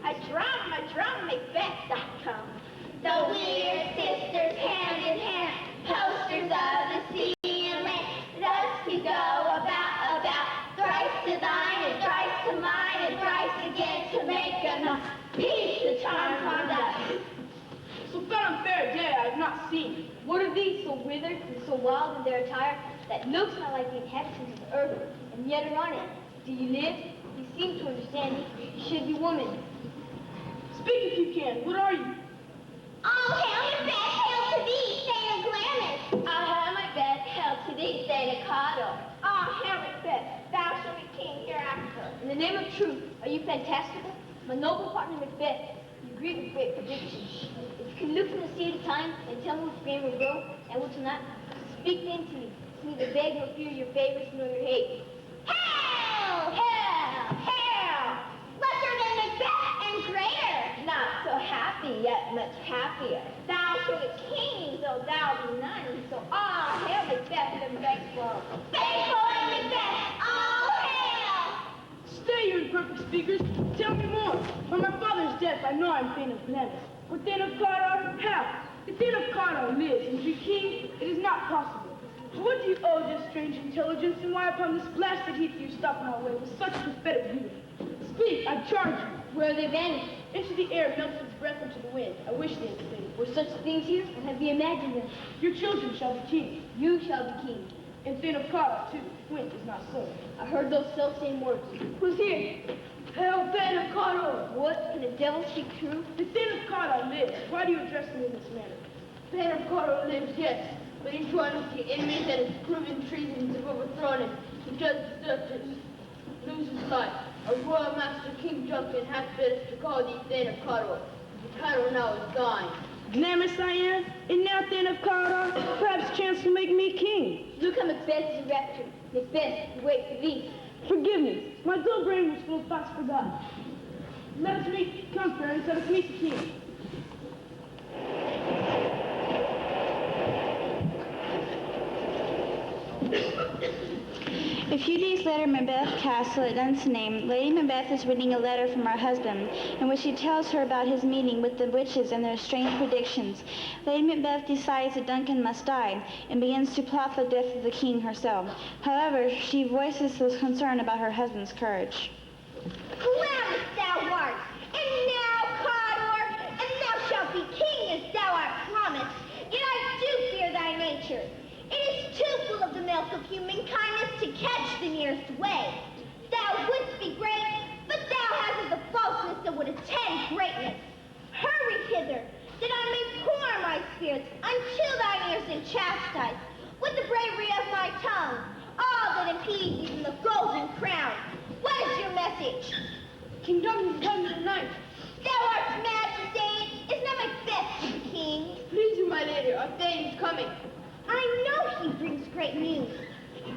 A drum, Macbeth.com. The weird sisters hand in hand, posters of the sea and land. Thus you go about, thrice to thine and thrice to mine and thrice again to make enough peace the charm on us. So fair and fair day I have not seen. What are these so withered and so wild in their attire that looks not like the inhabitants of the earth, and yet are on it? Do you live? You seem to understand me. You should be woman. Speak if you can. What are you? All hail Macbeth, hail to thee, Saint of Glamis. All hail Macbeth, hail to thee, Saint Ocado. All hail Macbeth, thou shalt be king hereafter. In the name of truth, are you fantastical? My noble partner Macbeth, you grieve with great predictions. If you can look from the sea at a time and tell me which grain will grow and which will not, speak then to me. It's neither beg nor fear your favors nor your hate. Hail! Hail! Hail! Lesser than Macbeth and greater. Not so happy, yet much happier. Thou shalt be king, though thou be none. So all hail Macbeth and faithful. Faithful and Macbeth, all hail! Stay, you imperfect speakers. Tell me more. By my father's death, I know I'm Thane of Glamis. But Thane of Cawdor, how? If Thane of Cawdor lives and be king, it is not possible. To what do you owe this strange intelligence, and why upon this blasted heath you stop on our way with such prophetic beauty? Speak, I charge you. Where are they vanished? Into the air melts its breath into the wind. I wish they had stayed. Were such things here, or have you imagined them? Your children shall be kings. You shall be king. And Thane of Cawdor, too. Wint is not so. I heard those self-same words. Who's here? Hail, Thane of Cawdor! What? Can the devil speak true? The Thane of Cawdor lives. Why do you address me in this manner? Thane of Cawdor lives, yes, but he's one of the enemies that has proven treasons have overthrown him. He just deserved to lose his life. Our royal master, King Duncan, hath bid us to call thee Thane of Cawdor. The title now is thine. Glamis I am, and now Thane of Cawdor, perhaps chance to make me king. Look how Macbeth is raptured. Macbeth, we wait for thee. Forgive me, my dull brain was full of thoughts forgotten. Let us meet, come, friends, let us meet the king. A few days later, Macbeth Castle at Dunsinane, Lady Macbeth is reading a letter from her husband, in which he tells her about his meeting with the witches and their strange predictions. Lady Macbeth decides that Duncan must die, and begins to plot the death of the king herself. However, she voices this concern about her husband's courage. Glamis thou art, and now Cawdor, and thou shalt be king as thou art promised. Yet I do fear thy nature. It is too full of the milk of human kindness to catch the nearest way. Thou wouldst be great, but thou hast the falseness that would attend greatness. Hurry hither, that I may pour my spirits until thine ears and chastise, with the bravery of my tongue, all that impedes thee from the golden crown. What is your message? King Duncan comes tonight. Thou art mad to say it. Is not Macbeth the king? Please you, my lady, our Thane is coming. I know he brings great news.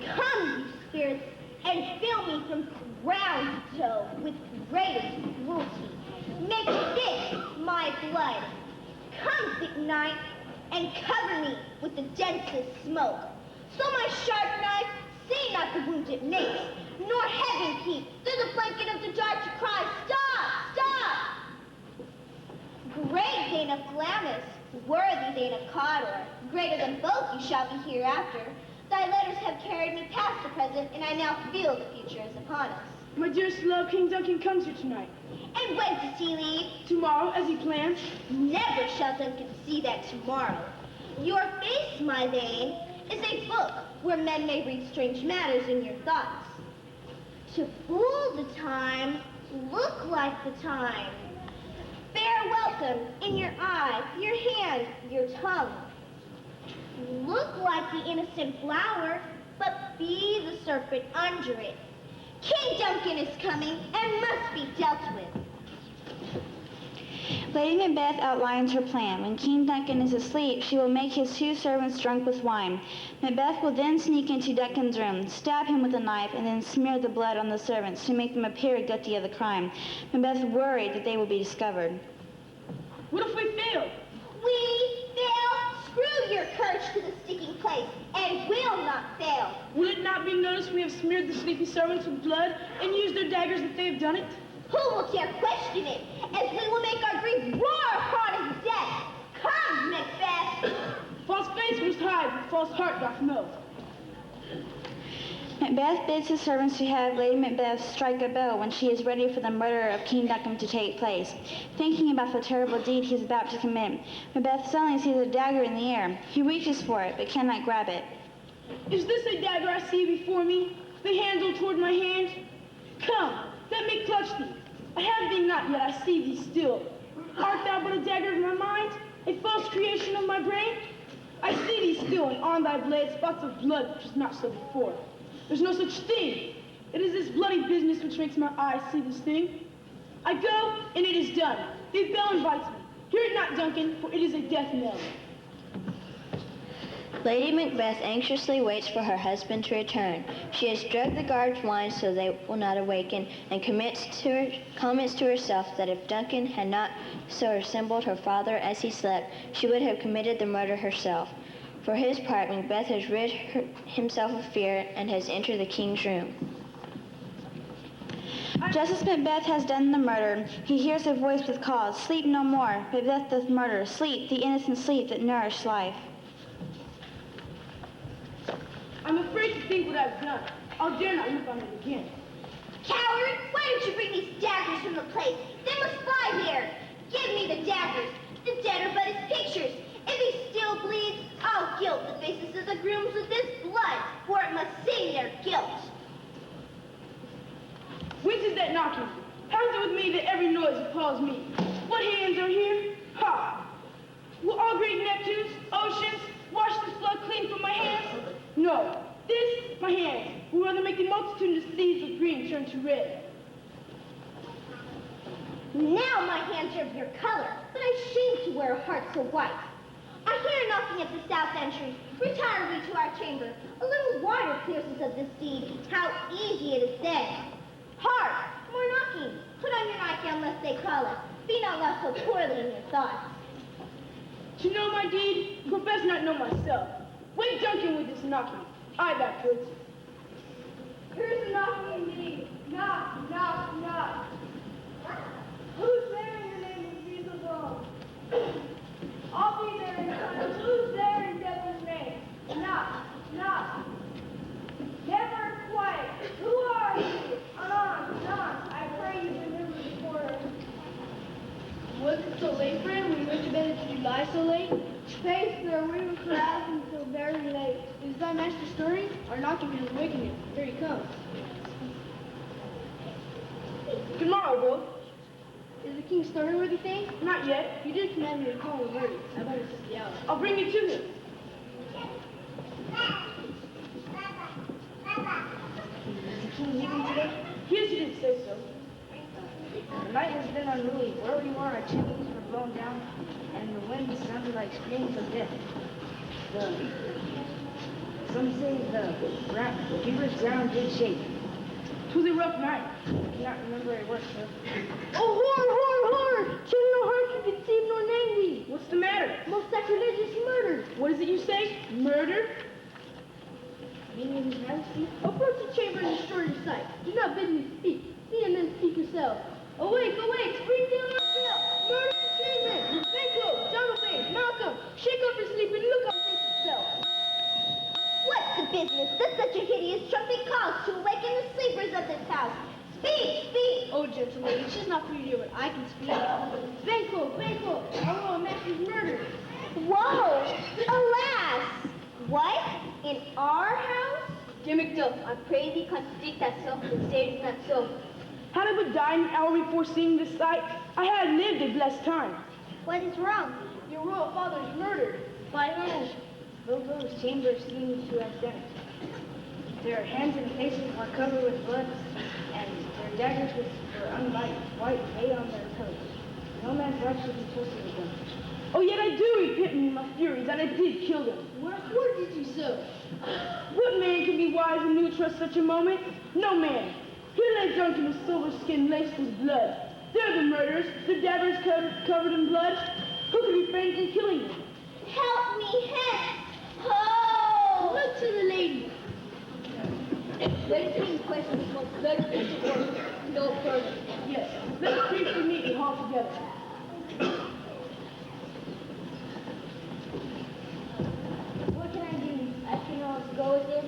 Come, you spirits, and fill me from crown to toe with greatest cruelty. Make thick my blood. Come, thick night, and cover me with the densest smoke. So my sharp knife see not the wound it makes, nor heaven peep through the blanket of the dark to cry, stop, stop! Great Thane of Glamis, worthy Thane of Cawdor, greater than both you shall be hereafter. Thy letters have carried me past the present, and I now feel the future is upon us. My dearest love, King Duncan comes here tonight. And when does he leave? Tomorrow, as he plans. Never shall Duncan see that tomorrow. Your face, my Thane, is a book where men may read strange matters in your thoughts. To fool the time, look like the time. Fair welcome in your eye, your hand, your tongue. Look like the innocent flower, but be the serpent under it. King Duncan is coming and must be dealt with. Lady Macbeth outlines her plan. When King Duncan is asleep, she will make his 2 servants drunk with wine. Macbeth will then sneak into Duncan's room, stab him with a knife, and then smear the blood on the servants to make them appear guilty of the crime. Macbeth worried that they will be discovered. What if we fail? We fail? Screw your courage to the sticking place, and we'll not fail. Will it not be noticed we have smeared the sleepy servants with blood and used their daggers that they have done it? Who will dare question it, as we will make our grief roar hard as death? Come, Macbeth! False face must hide, but false heart doth know. Macbeth bids his servants to have Lady Macbeth strike a bell when she is ready for the murder of King Duncan to take place. Thinking about the terrible deed he is about to commit, Macbeth suddenly sees a dagger in the air. He reaches for it, but cannot grab it. Is this a dagger I see before me, the handle toward my hand? Come, let me clutch thee. I have thee not, yet I see thee still. Art thou but a dagger of my mind, a false creation of my brain? I see thee still, and on thy blade spots of blood, which was not so before. There's no such thing. It is this bloody business which makes my eyes see this thing. I go, and it is done. The bell invites me. Hear it not, Duncan, for it is a death knell. Lady Macbeth anxiously waits for her husband to return. She has drugged the guards' wine so they will not awaken, and comments to herself that if Duncan had not so resembled her father as he slept, she would have committed the murder herself. For his part, Macbeth has rid himself of fear and has entered the king's room. Just as Macbeth has done the murder, he hears a voice that calls, "Sleep no more. Macbeth doth murder. Sleep, the innocent sleep that nourished life." I'm afraid to think what I've done. I'll dare not look on it again. Coward, why didn't you bring these daggers from the place? They must lie here. Give me the daggers. The dead are but his pictures. If he still bleeds, I'll gild the faces of the grooms with this blood, for it must sing their guilt. Whence is that knocking? How is it with me that every noise appalls me? What hands are here? Ha! Will all great Neptunes, oceans, wash this blood clean from my hands? No. This, my hands, will rather make the multitudinous seas of green turn to red. Now my hands are of your color, but I shame to wear a heart so white. I hear knocking at the south entry. Retire we to our chamber. A little water clears us of this deed. How easy it is then. Hark! More knocking. Put on your nightgown lest they call us. Be not left so poorly in your thoughts. To know my deed, profess not know myself. Wake Duncan with this knocking. I backwards. Here's the knocking indeed. Knock, knock, knock. Who's there in the name of Jesus alone? I'll be there in time. Who's there in devil's name? Knock, knock. Never quiet. Who are you? Anon, anon. I pray you remember the quarter. Was it so late, friend? We went to bed. Did you lie so late? Faith, sir, we were carousing until very late. Is thy master stirring? Our knocking has awakened him. Here he comes. Tomorrow, Will. Is the king stirring, worthy thing? Not yet. You did command me to call him early. I better sit the hour. I'll bring you to him. Is the king leaving today? Yes, you did say so. The night has been unruly. Where we were, our chimneys were blown down, and the wind sounded like screams of death. Some say the Beaver's ground did shake. 'Twas a rough night. I cannot remember a word, sir. Oh, horror, horror, horror! Children no heart can conceive nor name thee. What's the matter? Most sacrilegious murder. What is it you say? Murder? Meaning his majesty? Approach the chamber and destroy your sight. Do not bid me speak. See and then speak yourself. Awake, awake, spring down our hill. Murder and treason. Banquo, Jonathan, Malcolm, shake off your sleep and look on face itself. What's the business that such a hideous trumpet calls to awaken the sleepers of this house? Speak, speak! Oh, gentle lady, it is not for you to hear what I can speak. Banquo, Banquo, our royal master's murdered. Whoa! Alas! What? In our house? Dear Macduff, I pray thee contradict thyself and say it is not so. Had I but died an hour before seeing this sight, I had lived a blessed time. What is wrong? Your royal father is murdered. By whom? Those chambers seem to have done it. Their hands and faces were covered with blood, and their daggers were unlike white lay on their pillows. No man's right should be trusted with them. Oh, yet I do repent me in my furies, and I did kill them. Wherefore did you so? What man can be wise and new trust such a moment? No man. Here lay Duncan with silver skin laced with blood. They're the murderers, the daggers covered in blood. Who can refrain from killing them? Help me hence! Oh! Look to the lady. Let us meet questions most blood and no further. Yes, let us briefly meet and halt together. What can I do? I can always go with him.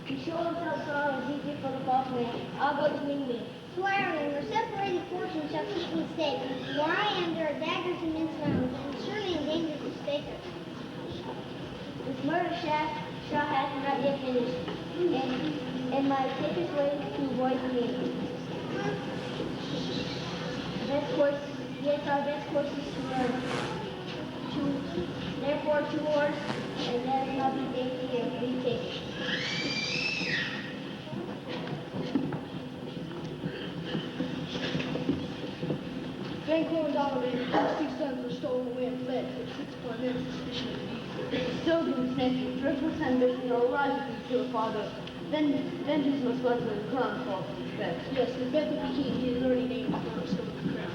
Be sure to tell Saul and easier for the false man. I'll go to Wingman. Swearing, your separated fortunes shall keep me safe. Where I am, there are daggers and men's rounds, and surely in danger to stay there. This murder shaft has not yet finished, and my safest way to avoid me. Our best course is to run. Therefore, 2 oars, and that will not be daily here. We take it. Van Cornwall and his 2 sons were stolen away and fled. 6 men suspicion of these. Still being safety, dreadful ambition will arise if we kill the father. Then vengeance must likely the crown fall from Macbeth. Yes, Macbeth will be king. He is already named the cornerstone of the crown.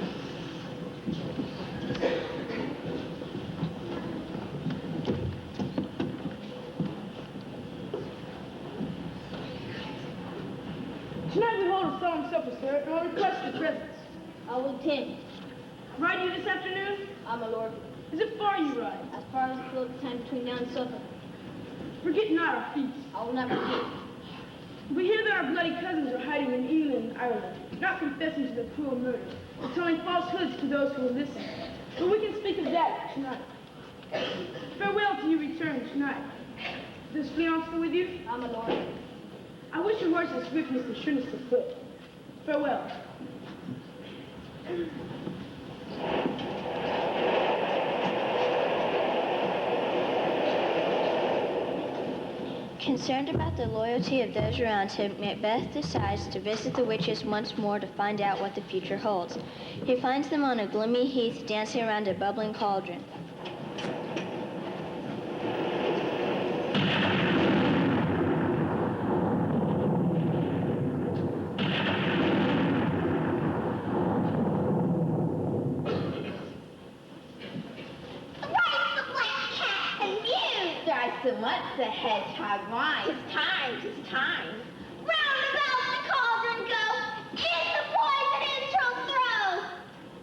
Tonight we hold a solemn supper, sir, and I'll request your presence. I will attend. Ride you this afternoon? My lord. Is it far you ride? As far as the flow of time between now and supper. Forget not our feast. I will not forget. We hear that our bloody cousins are hiding in England and Ireland, not confessing to their cruel murder, but telling falsehoods to those who will listen. But we can speak of that tonight. Farewell till you return tonight. Is this Fleon still with you? My lord. I wish your horse had swiftness and sureness of foot. Farewell. Concerned about the loyalty of those around him, Macbeth decides to visit the witches once more to find out what the future holds. He finds them on a gloomy heath dancing around a bubbling cauldron. So much the hedgehog whines. 'Tis time. Round about the cauldron go, in the poison intro throw.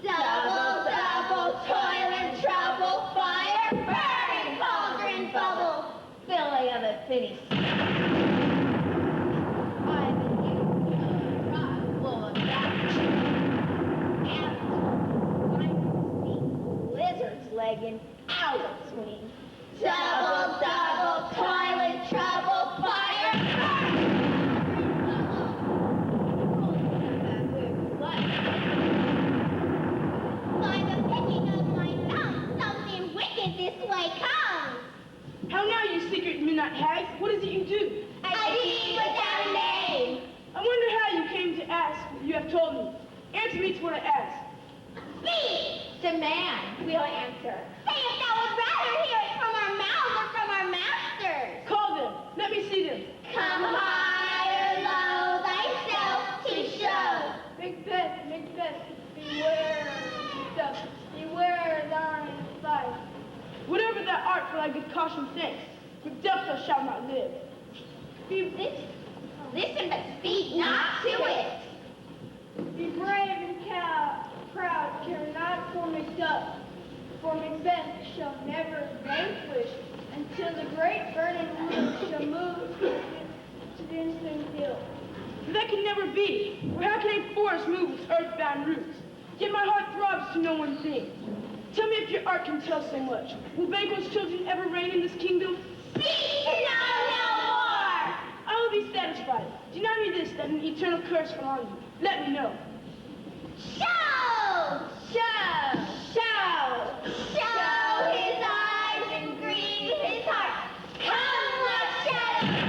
Double, toil and trouble, fire, burning cauldron bubble. Filling of the finny. I'm in you, rock full of that. Lizards legging, owls swing. Double, toil and trouble, fire, by the picking of my thumb, something wicked this way comes. How now, you secret midnight hags? What is it you do? A deed without a name. I wonder how you came to ask what you have told me. Answer me to what I ask. Speak! Demand, we'll answer. Say if thou would rather hear it from our mouths or from our masters. Call them. Let me see them. Come high or low, thyself to show. Macbeth, beware stuff. Beware thine life. Whatever thou art for thy good caution, thanks. With death thou shalt not live. Listen, but speak not to it. Be brave and proud, care not for Macduff. For Macbeth shall never vanquish until the great burning wheel shall move to the instant hill. That can never be. For how can a forest move its earthbound roots? Yet my heart throbs to know one thing. Tell me if your art can tell so much. Will Banquo's children ever reign in this kingdom? Speak and I'll know more. I will be satisfied. Deny me this, that an eternal curse fall on you. Let me know. Show his eyes and grieve his heart. Come, what shadow?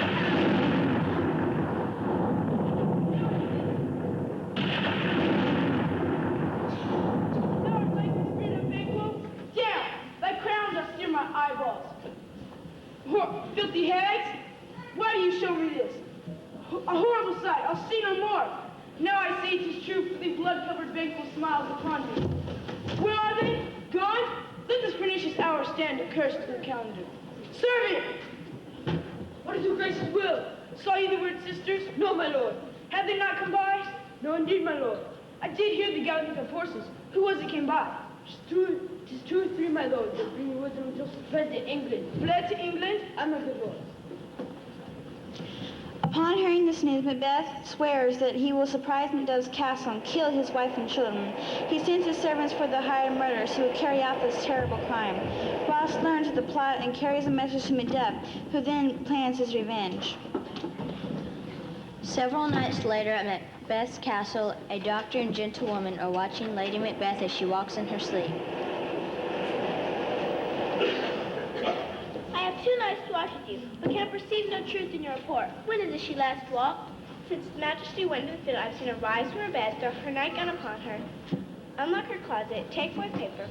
Now I say 'tis true, for the blood-covered vengeful smiles upon me. Where are they? Gone? Let this pernicious hour stand accursed to the calendar. Servant! What is your grace's will? Saw you the word sisters? No, my lord. Have they not come by? No, indeed, my lord. I did hear the galloping of horses. Who was it came by? 'Tis two or three, my lord, that bring with them just fled to England. Fled to England? I'm my good lord. Upon hearing this news, Macbeth swears that he will surprise Macduff's castle and kill his wife and children. He sends his servants for the hired murderers who will carry out this terrible crime. Ross learns of the plot and carries a message to Macduff, who then plans his revenge. Several nights later at Macbeth's castle, a doctor and gentlewoman are watching Lady Macbeth as she walks in her sleep. I have 2 nights to watch with you, but can perceive no truth in your report. When did she last walk? Since His Majesty went to the field, I've seen her rise from her bed, throw her nightgown upon her, unlock her closet, take forth paper,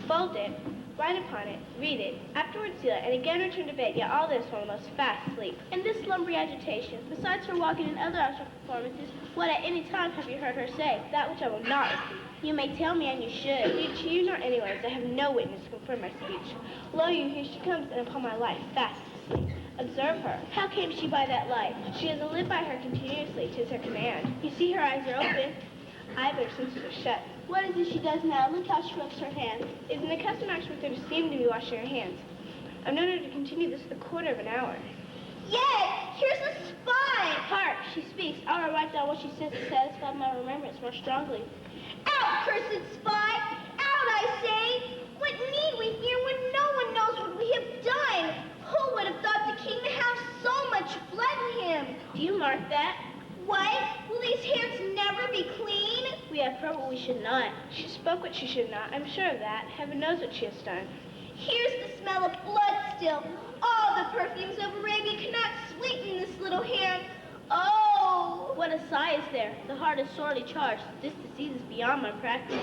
fold it, write upon it, read it, afterwards seal it, and again return to bed, yet all this while most fast sleep. In this slumbering agitation, besides her walking and other outdoor performances, what at any time have you heard her say? That which I will not repeat. You may tell me, and you should. Neither to you nor anywhere, as I have no witness to confirm my speech. Lo, you, here she comes, and upon my life, fast asleep. Observe her. How came she by that light? She has lived by her continuously, 'tis her command. You see her eyes are open. I have her senses are shut. What is it she does now? Look how she rubs her hands. It is an accustomed action with her to seem to be washing her hands. I've known her to continue this a quarter of an hour. Yes, here's the spy. Hark, she speaks. I will write down what she says to satisfy my remembrance more strongly. Out, cursed spy! Out, I say! What need we fear when no one knows what we have done? Who would have thought the king to have so much blood in him? Do you mark that? What? Will these hands never be clean? We have heard what we should not. She spoke what she should not. I'm sure of that. Heaven knows what she has done. Here's the smell of blood still. All the perfumes of Arabia cannot sweeten this little hand. Oh! What a sigh is there. The heart is sorely charged. This disease is beyond my practice.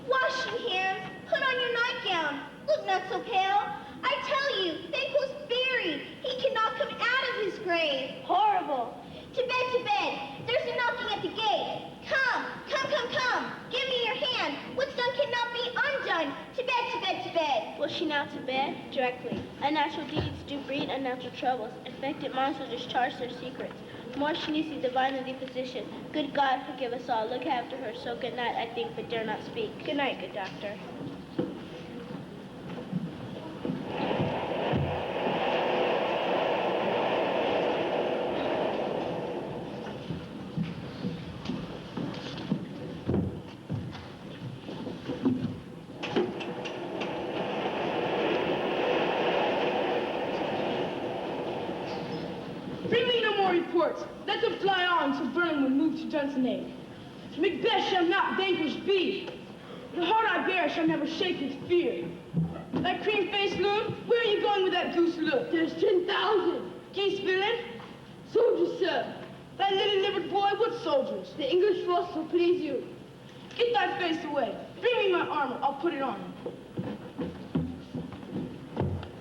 Wash your hands. Put on your nightgown. Look not so pale. I tell you, Banquo's buried. He cannot come out of his grave. Horrible. To bed, to bed. There's a knocking at the gate. Come, come, come, come. Give me your hand. What's done cannot be undone. To bed, to bed, to bed. Will she now to bed? Directly. Unnatural deeds do breed unnatural troubles. Infected minds will discharge their secrets. More she needs the divine than the physician. Good God, forgive us all. Look after her. So good night, I think, but dare not speak. Good night, good doctor. Let them fly on till Vernon will move to Dunsinane. Macbeth shall not vanquished be. The heart I bear shall never shake with fear. That cream-faced loon, where are you going with that goose look? There's 10,000. Geese villain? Soldiers, sir. That lily-livered boy, what soldiers? The English force will please you. Get thy face away. Bring me my armor, I'll put it on.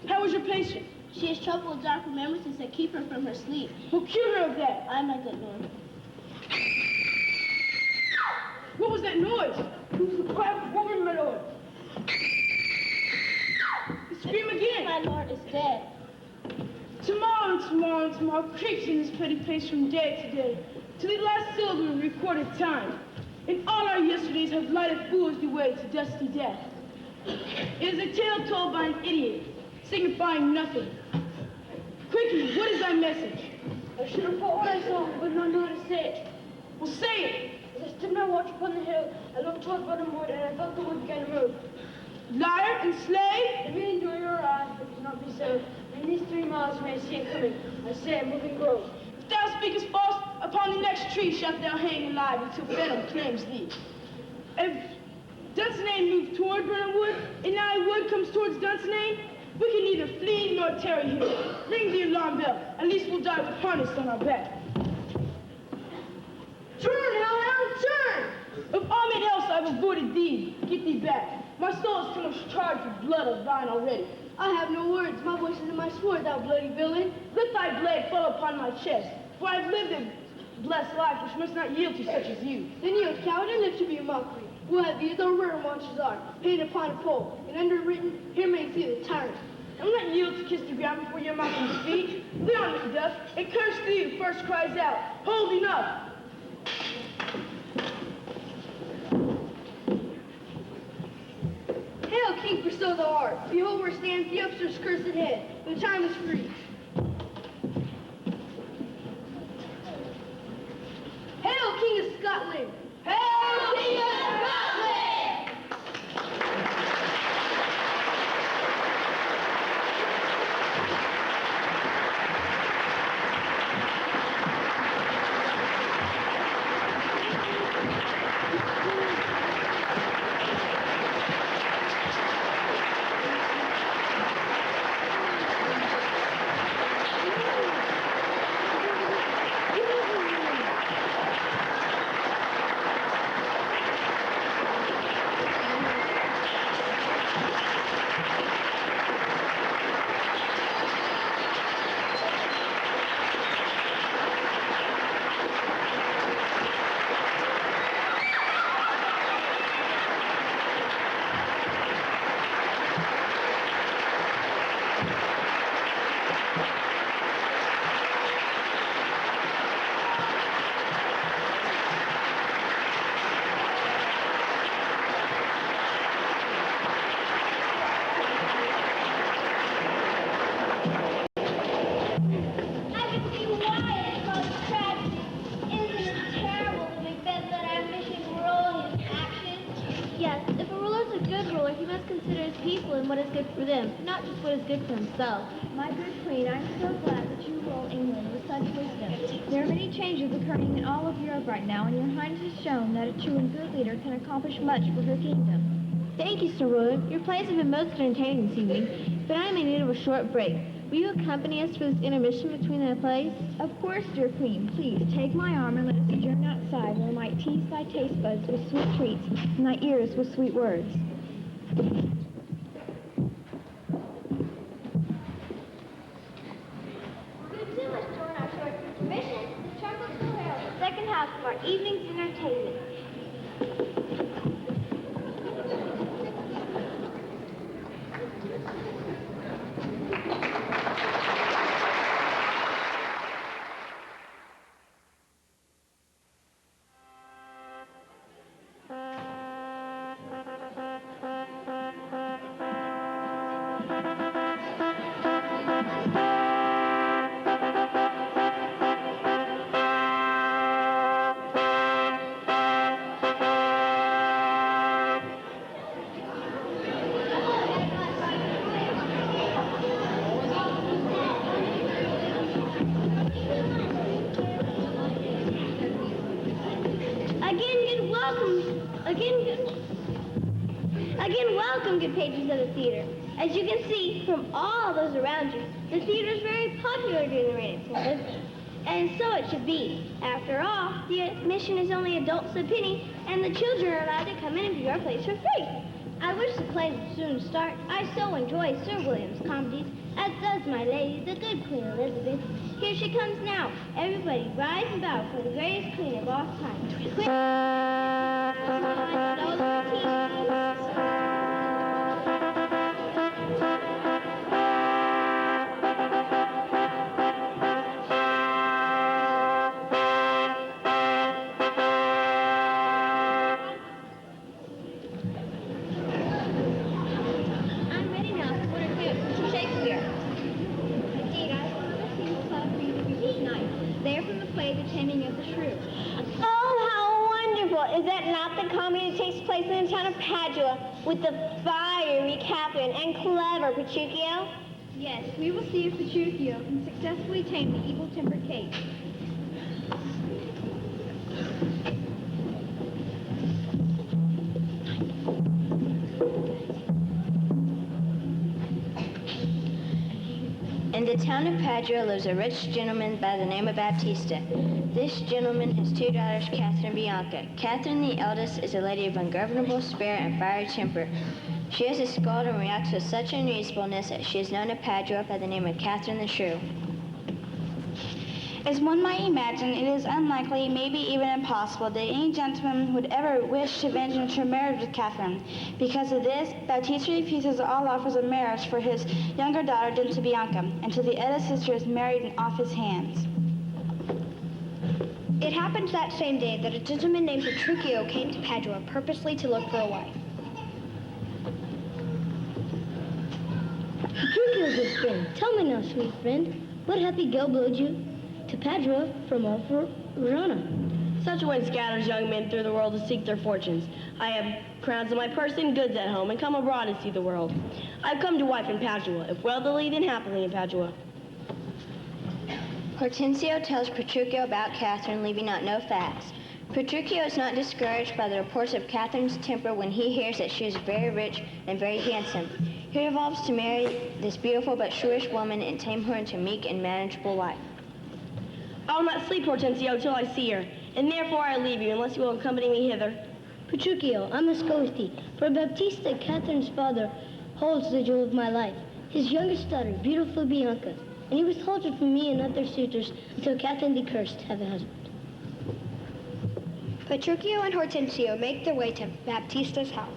How was your patient? She has trouble with dark remembrances that keep her from her sleep. We'll cure her of that. Aye, my good lord. What was that noise? It was the cry of a woman, my lord. Scream again. My lord is dead. Tomorrow and tomorrow and tomorrow creeps in this petty place from day to day, to the last syllable of recorded time. And all our yesterdays have lighted foolishly way to dusty death. It is a tale told by an idiot, signifying nothing. Quickly, what is thy message? I should have thought what I saw, but not know how to say it. Well, say it. As I stood my watch upon the hill, I looked toward Bottom Wood, and I felt the wood began to move. Liar and slave? The meaning to your eyes, but cannot be so. In these 3 miles you may see it coming. I say a moving grove. If thou speakest false, upon the next tree shalt thou hang alive until venom claims thee. If Dunsinane moves toward Burnham Wood, and now Wood comes towards Dunsinane, we can neither flee nor tarry here. Ring the alarm bell. At least we'll die with harness on our back. Turn, hellhound, turn! Of all men else I've avoided thee. Get thee back. My soul is too much charged with blood of thine already. I have no words. My voice is in my sword, thou bloody villain. Let thy blade fall upon my chest, for I've lived Blessed life which must not yield to such as you. Then yield, coward, and live to be a mockery. We'll have these our rear marches are, painted upon a pole, and underwritten, here may you see the tyrant. I will not yield to kiss the ground before your mouth can speak. Leon Macbeth, and curse thee who first cries out, hold enough! Hail, King, for so thou art. Behold where stands the upstart's cursed head. The time is free. Hail, King of Scotland! Hail, King of Scotland! And what is good for them, not just what is good for himself. My good queen, I'm so glad that you rule England with such wisdom. There are many changes occurring in all of Europe right now, and your highness has shown that a true and good leader can accomplish much for her kingdom. Thank you, Sir William. Your plays have been most entertaining this evening, but I am in need of a short break. Will you accompany us for this intermission between the plays? Of course, dear queen. Please, take my arm and let us adjourn outside, where I might tease thy taste buds with sweet treats, and thy ears with sweet words. Second half of our evening's entertainment. Again, welcome, good patrons of the theater. As you can see from all those around you, the theater is very popular during the Renaissance, and so it should be. After all, the admission is only adults a penny, and the children are allowed to come in and view our plays for free. I wish the plays would soon start. I so enjoy Sir William's comedies, as does my lady, the good Queen Elizabeth. Here she comes now. Everybody rise and bow for the greatest queen of all time. I'm ready now to order Mr. Shakespeare. Indeed, I have one of the scenes planned for you to review tonight. They are from the play The Taming of the Shrew. Oh, how wonderful! Is that not the comedy that takes place in the town of Padua with the fiery Catherine and clever Petruchio? Yes, we will see if Petruchio can successfully tame the evil-tempered Kate. In the town of Padua lives a rich gentleman by the name of Baptista. This gentleman has two daughters, Catherine and Bianca. Catherine, the eldest, is a lady of ungovernable spirit and fiery temper. She is a scold and reacts with such unreasonableness that she is known at Padua by the name of Catherine the Shrew. As one might imagine, it is unlikely, maybe even impossible, that any gentleman would ever wish to venture into a marriage with Catherine. Because of this, Baptista refuses all offers of marriage for his younger daughter, Dinta Bianca, until the eldest sister is married and off his hands. It happened that same day that a gentleman named Petruchio came to Padua purposely to look for a wife. Petruchio, good friend, tell me now, sweet friend, what happy gale blowed you to Padua from off Verona? Such a wind scatters young men through the world to seek their fortunes. I have crowns in my purse and goods at home, and come abroad to see the world. I've come to wife in Padua, if wealthily, then happily in Padua. Hortensio tells Petruchio about Catherine, leaving out no facts. Petruchio is not discouraged by the reports of Catherine's temper when he hears that she is very rich and very handsome. He resolves to marry this beautiful but shrewish woman and tame her into a meek and manageable life. I will not sleep, Hortensio, till I see her, and therefore I leave you, unless you will accompany me hither. Petruchio, I must go with thee, for Baptista, Catherine's father, holds the jewel of my life, his youngest daughter, beautiful Bianca, and he withholds it from me and other suitors until Catherine the Cursed have a husband. Petruchio and Hortensio make their way to Baptista's house.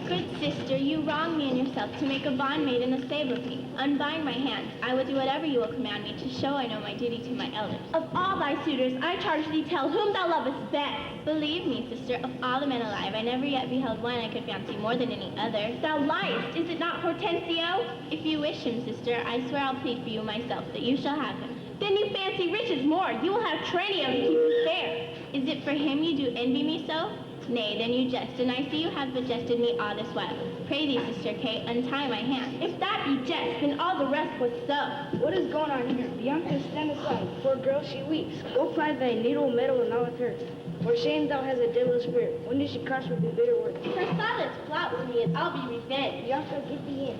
Good sister, you wrong me and yourself to make a bondmaid in the stable of me. Unbind my hands. I will do whatever you will command me to show I know my duty to my elders. Of all thy suitors, I charge thee tell whom thou lovest best. Believe me, sister, of all the men alive, I never yet beheld one I could fancy more than any other. Thou liest. Is it not Hortensio? If you wish him, sister, I swear I'll plead for you myself that you shall have him. Then you fancy riches more. You will have Tranio to keep you fair. Is it for him you do envy me so? Nay, then you jest, and I see you have bejested me all this while. Pray thee, Sister Kate, untie my hand. If that be jest, then all the rest was so. What is going on here? Bianca, stand aside. Poor girl, she weeps. Go find thy needle, metal, and all with her. For shame thou has a devilish spirit. When did she curse with the bitter words? Her silence flouts me, and I'll be revenged. Bianca, get thee in.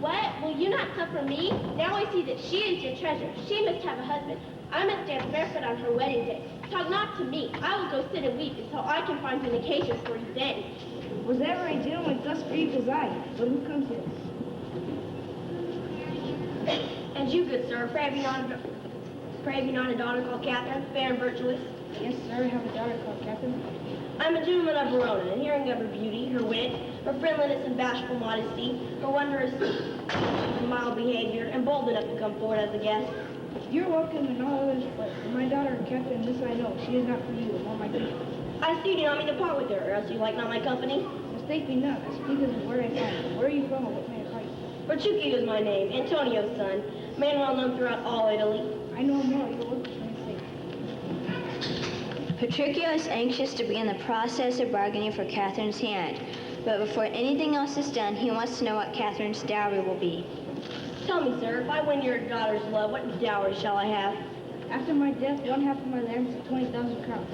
What? Will you not suffer me? Now I see that she is your treasure. She must have a husband. I must dance barefoot on her wedding day. Talk not to me. I will go sit and weep until I can find vindication for revenge. Was ever a gentleman thus grieved as I? But who comes here? And you, good sir, pray have you not a daughter called Catherine, fair and virtuous? Yes, sir, I have a daughter called Catherine. I'm a gentleman of Verona, and hearing of her beauty, her wit, her friendliness and bashful modesty, her wondrous mild behavior, and bold enough to come forward as a guest. You're welcome in all others, but for my daughter, Catherine, this I know, she is not for you, all my people. I see you do not mean to part with her, or else you like not my company. Mistake me not, I speak as where I find. Where are you from, and what may I fight? Petruchio is my name, Antonio's son, man well known throughout all Italy. I know him well, you're welcome for his sake. Petruchio is anxious to begin the process of bargaining for Catherine's hand, but before anything else is done, he wants to know what Catherine's dowry will be. Tell me, sir, if I win your daughter's love, what dowry shall I have? After my death, 1/2 of my lands of 20,000 crowns.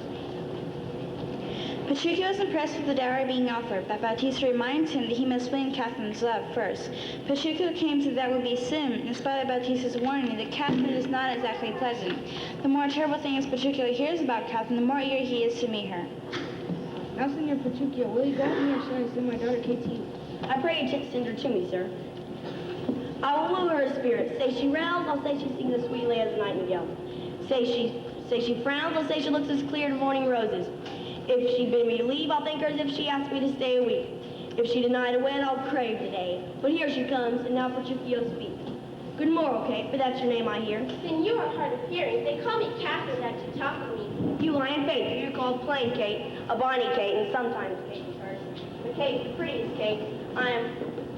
Petruchio is impressed with the dowry being offered, but Baptista reminds him that he must win Catherine's love first. Petruchio claims that that would be sin, in spite of Baptista's warning that Catherine is not exactly pleasant. The more terrible things Petruchio hears about Catherine, the more eager he is to meet her. Now, Senor Petruchio, will you go with me, or shall I send my daughter Kate to you? I pray you to send her to me, sir. I will woo her spirit. Say she rails, I'll say she sings as sweetly as a nightingale. Say she frowns, I'll say she looks as clear as morning roses. If she bid me leave, I'll thank her as if she asked me to stay a week. If she denied a wed, I'll crave today. But here she comes, and now Petruchio speaks. Good morrow, Kate, but that's your name I hear. Then you are hard of hearing. They call me Catherine that you talk to me. You lie in faith, you're called plain Kate, a bonny Kate, and sometimes Kate is hers. But Kate, the prettiest Kate, I am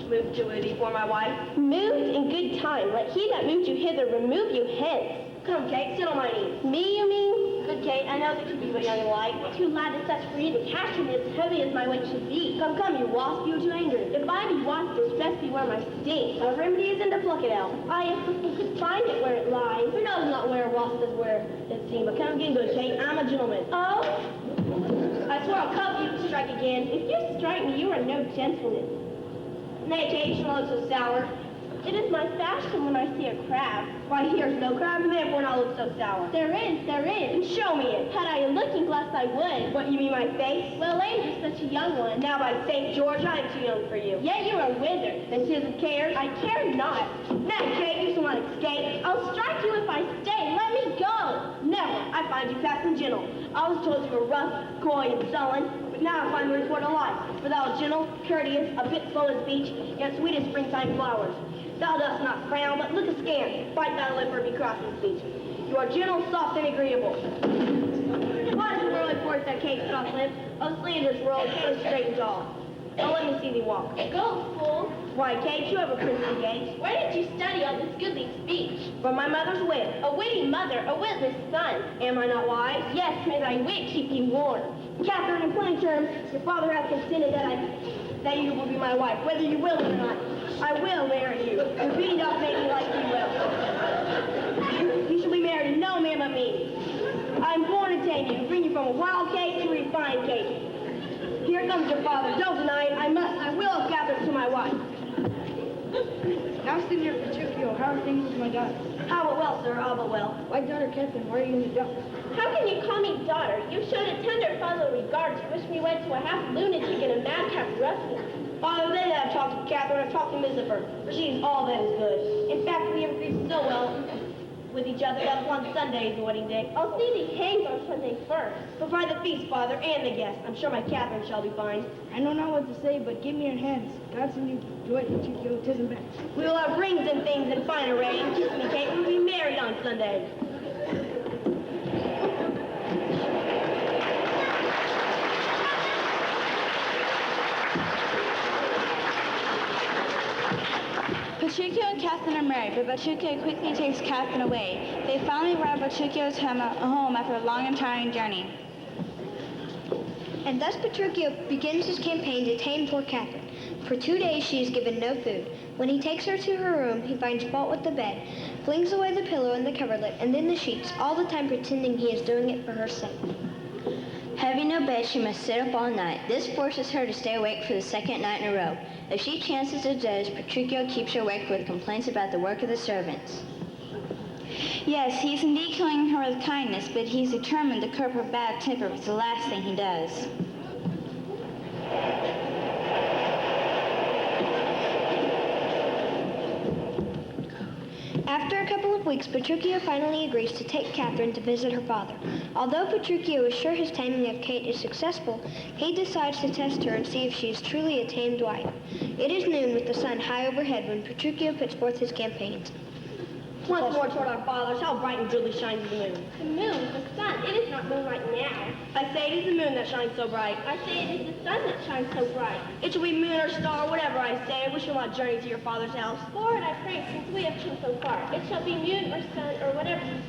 moved to it before my wife. Moved in good time. Let he that moved you hither remove you hence. Come, Kate, sit on my knees. Me, you mean? Good Kate, I know that you be but young and light. Too light is such for you to catch me as heavy as my weight should be. Come, you wasp, you too angry. If I be wasp, this best be where my sting. My remedy isn't to pluck it out. I could find it where it lies. Who knows not where a wasp is where it seems, but come again, good Kate, I'm a gentleman. Oh? I swear I'll cuff you to strike again. If you strike me, you are no gentleman. Nay, Kate, you shall look so sour. It is my fashion when I see a crab. Why, here's no crab, and therefore not look so sour. There is. And show me it. Had I a looking glass, I would. What, you mean my face? Well, ain't you such a young one? Now, by St. George, I am too young for you. Yet you're a wizard. Then 'tis of cares. I care not. Now, Kate, you shall not escape. I'll strike you if I stay. Let me go. Never. I find you fast and gentle. I was told you were rough, coy, and sullen, but now I find the report alike. For thou art gentle, courteous, a bit slow in speech, yet sweet as springtime flowers. Thou dost not frown, but look askance. Bite thy lip or be cross in speech. You are gentle, soft, and agreeable. What is the world reports that Kate soft lip? Oh, slanderous world, Kate is straight and tall. Oh, let me see thee walk. Go, fool. Why, Kate, you have a princely gait. Where did you study all this goodly speech? From my mother's wit. A witty mother, a witless son. Am I not wise? Yes, may thy wit keep you warm. Catherine, in plain terms, your father hath consented that you will be my wife, whether you will or not. I will marry you. Your beauty doth make me like you well. You shall be married to no man but me. I am born to tame you, bring you from a wild case to a refined case. Here comes your father. Don't deny it. I will have Catherine to my wife. Now, Senior Petruchio, how are things with my daughter? How but well, sir, all but well. My daughter, Catherine, why are you in the dumps? How can you call me daughter? You showed a tender fatherly regard to wish me wed to a half lunatic and a madcap ruffian. Father, they that have talked to Catherine have talked to Missifer, for she is all that is good. In fact, we have agreed so well with each other that upon Sunday is the wedding day. I'll see thee hanged on Sunday first. Provide the feast, Father, and the guests. I'm sure my Catherine shall be fine. I know not what to say, but give me your hands. God send you joy, Petruchio, 'tisn't back. We will have rings and things in fine array, and kiss me, Kate. We'll be married on Sunday. Petruchio and Catherine are married, but Petruchio quickly takes Catherine away. They finally arrive at Petruchio's home after a long and tiring journey. And thus Petruchio begins his campaign to tame poor Catherine. For 2 days she is given no food. When he takes her to her room, he finds fault with the bed, flings away the pillow and the coverlet, and then the sheets, all the time pretending he is doing it for her sake. Having no bed, she must sit up all night. This forces her to stay awake for the second night in a row. If she chances to doze, Petruchio keeps her awake with complaints about the work of the servants. Yes, he is indeed killing her with kindness, but he's determined to curb her bad temper. It's the last thing he does. After a couple of weeks, Petruchio finally agrees to take Catherine to visit her father. Although Petruchio is sure his taming of Kate is successful, he decides to test her and see if she is truly a tamed wife. It is noon with the sun high overhead when Petruchio puts forth his campaigns. Once more toward our fathers, how bright and brilliantly shines the moon. The moon, the sun, it is not moonlight now. I say it is the moon that shines so bright. I say it is the sun that shines so bright. It shall be moon or star, whatever I say. We shall not journey to your father's house. Lord, I pray, since we have come so far, it shall be moon or sun or whatever you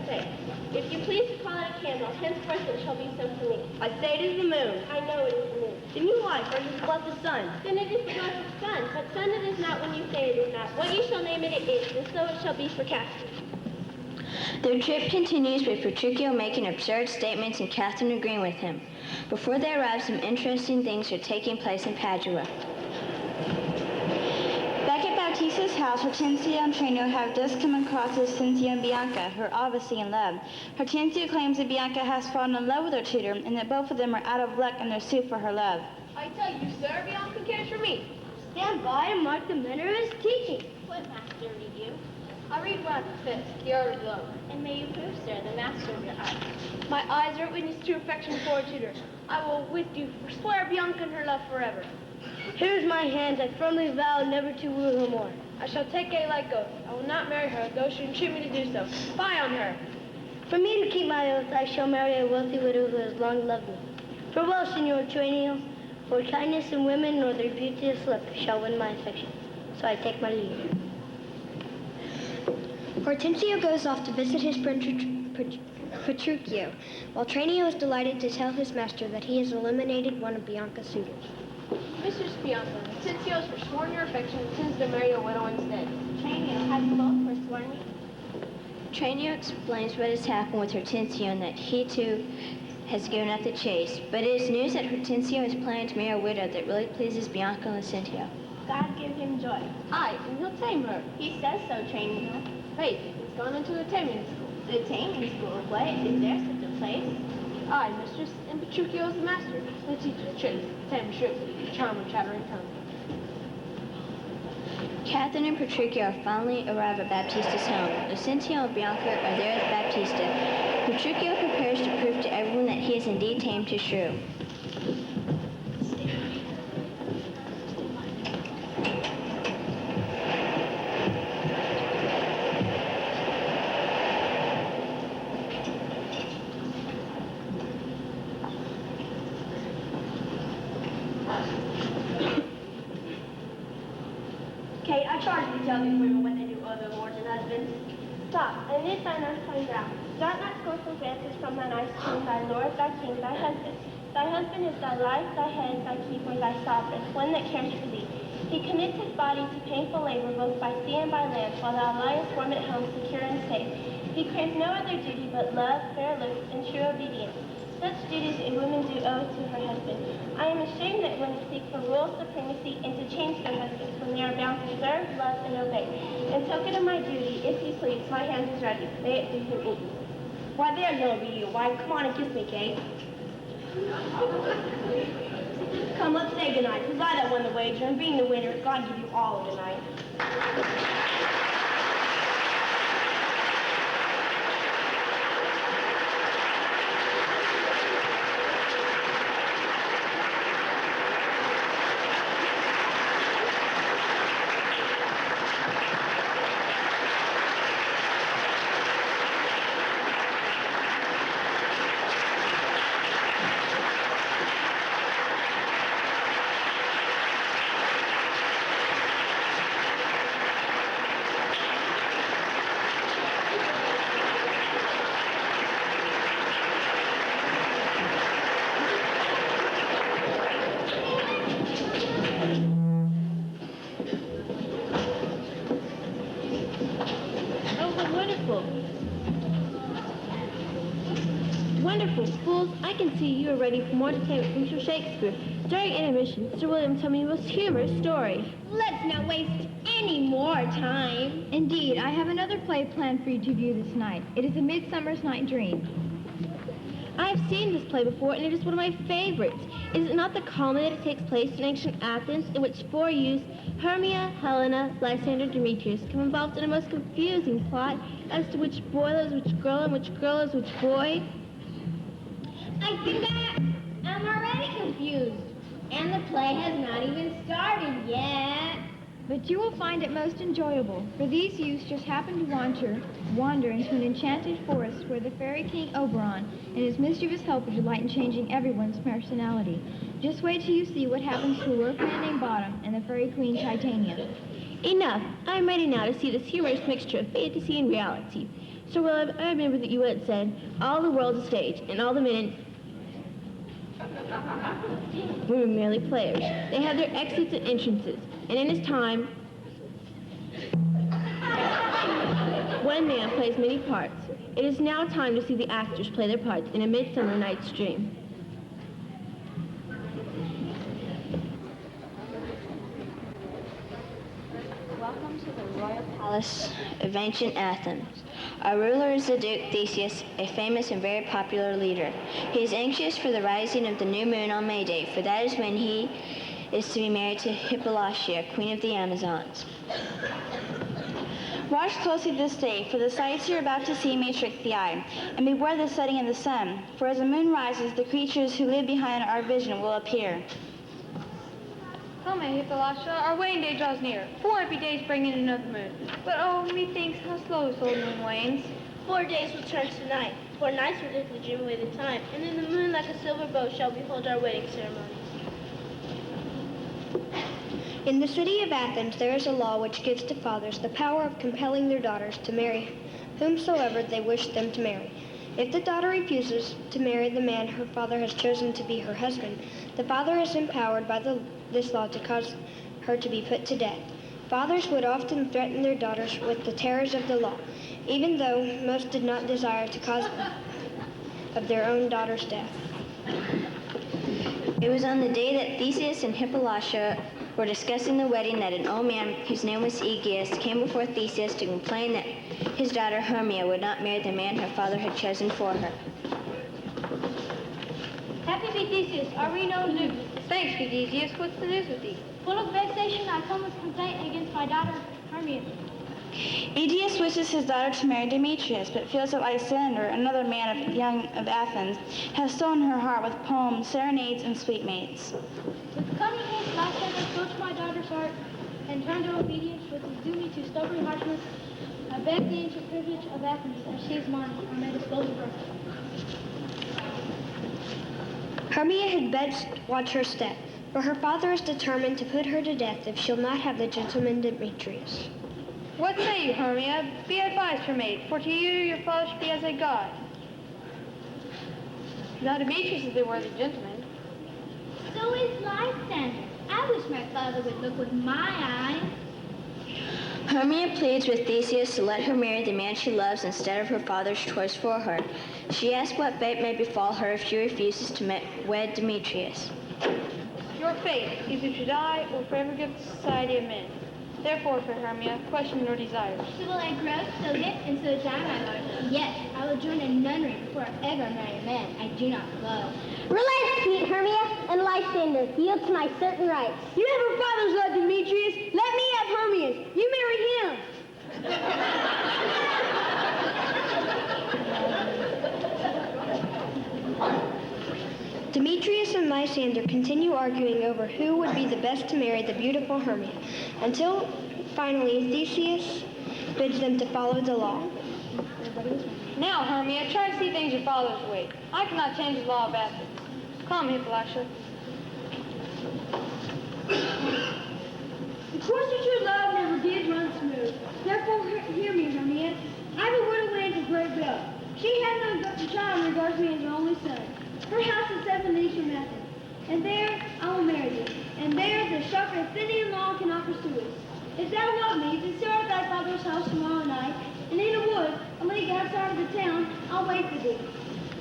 say. If you please to call it a candle, henceforth it shall be so for me. I say it is the moon. I know it is the moon. Then you lie, for it is the blessed sun. Then it is the blessed sun. But sun it is not when you say it is not. What you shall name it, it is, and so it shall be for Catherine. Their trip continues with Petruchio making absurd statements and Catherine agreeing with him. Before they arrive, some interesting things are taking place in Padua. Back at Baptista's house, Hortensio and Tranio have just come across Hortensio and Bianca, who are obviously in love. Hortensio claims that Bianca has fallen in love with her tutor and that both of them are out of luck in their suit for her love. I tell you, sir, Bianca cares for me. Stand by and mark the manner of his teaching. What master read you? I read one, fifth, the art of love. And may you prove, sir, the master of your art. My eyes are witness to affection for a tutor. I will with you forswear Bianca and her love forever. Here's my hand. I firmly vow never to woo her more. I shall take a like oath. I will not marry her, though she entreat me to do so. Spy on her. For me to keep my oath, I shall marry a wealthy widow who has long loved me. Farewell, Signor Tranio. For kindness in women nor their beauteous lip shall win my affection. So I take my leave. Hortensio goes off to visit his Petruchio, while Tranio is delighted to tell his master that he has eliminated one of Bianca's suitors. Mistress Bianca, Hortensio has forsworn your affection and intends to marry a widow instead. Tranio, have you both forsworn me? Tranio explains what has happened with Hortensio and that he too has given up the chase. But it is news that Hortensio is planning to marry a widow that really pleases Bianca and Lucentio. God give him joy. Aye, and he'll tame her. He says so, training her. Faith, it's gone into the taming school. The taming school, what? Is there such a place? Aye, mistress, and Petruchio is the master. They teach us tricks, tame ships, charm a chattering tongue. Catherine and Petruchio finally arrive at Baptista's home. Lucentia and Bianca are there at Baptista. Petruchio prepares to prove to everyone that he has indeed tamed his shrew. Kate, I charge you to tell these women what they do other lords and husbands. Stop, and this I must find out. Start not scornful glances from thine eyes to thy lord, thy king, thy husband. Thy husband is thy life, thy head, thy keeper, thy sovereign, one that cares for thee. He commits his body to painful labor both by sea and by land, while thou liest warm at home, secure and safe. He craves no other duty but love, fair looks, and true obedience. Such duties a woman do owe to her husband. I am ashamed that women seek for royal supremacy and to change their husbands when they are bound to serve, love, and obey. In token of my duty, if you please, my hand is ready. May it do him equal. Why, there's no obedient wife. Come on and kiss me, Kate. Come, let's say goodnight. 'Twas I that won the wager, and being the winner, God give you all tonight. Wonderful. Fools, I can see you are ready for more entertainment from Sir Shakespeare. During intermission, Sir William told me a most humorous story. Let's not waste any more time. Indeed, I have another play planned for you to view this night. It is A Midsummer's Night Dream. I have seen this play before, and it is one of my favorites. Is it not the comedy that takes place in ancient Athens, in which four youths, Hermia, Helena, Lysander, and Demetrius, become involved in a most confusing plot as to which boy loves which girl and which girl loves which boy? I think I'm already confused. And the play has not even started yet. But you will find it most enjoyable, for these youths just happen to wander into an enchanted forest where the fairy king Oberon and his mischievous helper delight in changing everyone's personality. Just wait till you see what happens to a workman named Bottom and the fairy queen Titania. Enough. I am ready now to see this humorous mixture of fantasy and reality. Sir William, I remember that you had said, all the world's a stage, and all the men were merely players. They have their exits and entrances, and in his time, one man plays many parts. It is now time to see the actors play their parts in A Midsummer Night's Dream. Welcome to the royal palace of ancient Athens. Our ruler is the Duke Theseus, a famous and very popular leader. He is anxious for the rising of the new moon on May Day, for that is when he is to be married to Hippolyta, queen of the Amazons. Watch closely this day, for the sights you're about to see may trick the eye. And beware the setting of the sun, for as the moon rises, the creatures who live behind our vision will appear. Come, Hippolyta, our wedding day draws near. 4 happy days bring in another moon. But oh, methinks how slow this old moon wanes. 4 days will turn to night. 4 nights will take the dream away the time, and in the moon like a silver bow shall behold our wedding ceremony. In the city of Athens, there is a law which gives to fathers the power of compelling their daughters to marry whomsoever they wish them to marry. If the daughter refuses to marry the man her father has chosen to be her husband, the father is empowered by this law to cause her to be put to death. Fathers would often threaten their daughters with the terrors of the law, even though most did not desire to cause of their own daughter's death. It was on the day that Theseus and Hippolyta were discussing the wedding that an old man whose name was Aegeus came before Theseus to complain that his daughter Hermia would not marry the man her father had chosen for her. Happy be Theseus, our renowned news. Thanks, Theseus. What's the news with thee? Full of vexation, I come with complaint against my daughter Hermia. Aegeus wishes his daughter to marry Demetrius, but feels that Lysander, another man of Athens, has stolen her heart with poems, serenades, and sweetmeats. With cunning haste, Lysander stole my daughter's heart and turned her obedience with his duty to stubborn harshness. I beg the ancient privilege of Athens, as she is mine, I may dispose of her. Hermia had best watch her step, for her father is determined to put her to death if she'll not have the gentleman Demetrius. What say you, Hermia? Be advised, her maid, for to you your father should be as a god. Now Demetrius is a worthy gentleman. So is Lysander. I wish my father would look with my eyes. Hermia pleads with Theseus to let her marry the man she loves instead of her father's choice for her. She asks what fate may befall her if she refuses to wed Demetrius. Your fate, either to die or forever give the society of men. Therefore, fair Hermia, question your desires. So will I grow, so live, and so die, my lord? Yes, I will join a nunnery before I ever marry a man I do not love. Relent, sweet Hermia, and Lysander, yield to my certain rights. You have her father's love, Demetrius. Let me have Hermia's. You marry him. Demetrius and Lysander continue arguing over who would be the best to marry the beautiful Hermia, until finally Theseus bids them to follow the law. Now, Hermia, try to see things your father's way. I cannot change the law of Athens. Come, Hippolyta. The course of your love never did run smooth. Therefore, hear me, Hermia. I'm a widow land of Great Bell. She has no child and regards me as her only son. Her house is 7 leagues from Athens, and there I will marry thee. And there the sharp Athenian law cannot pursue us. If thou love me, then start at thy father's house tomorrow night, and in a wood, a league outside of the town, I'll wait for thee.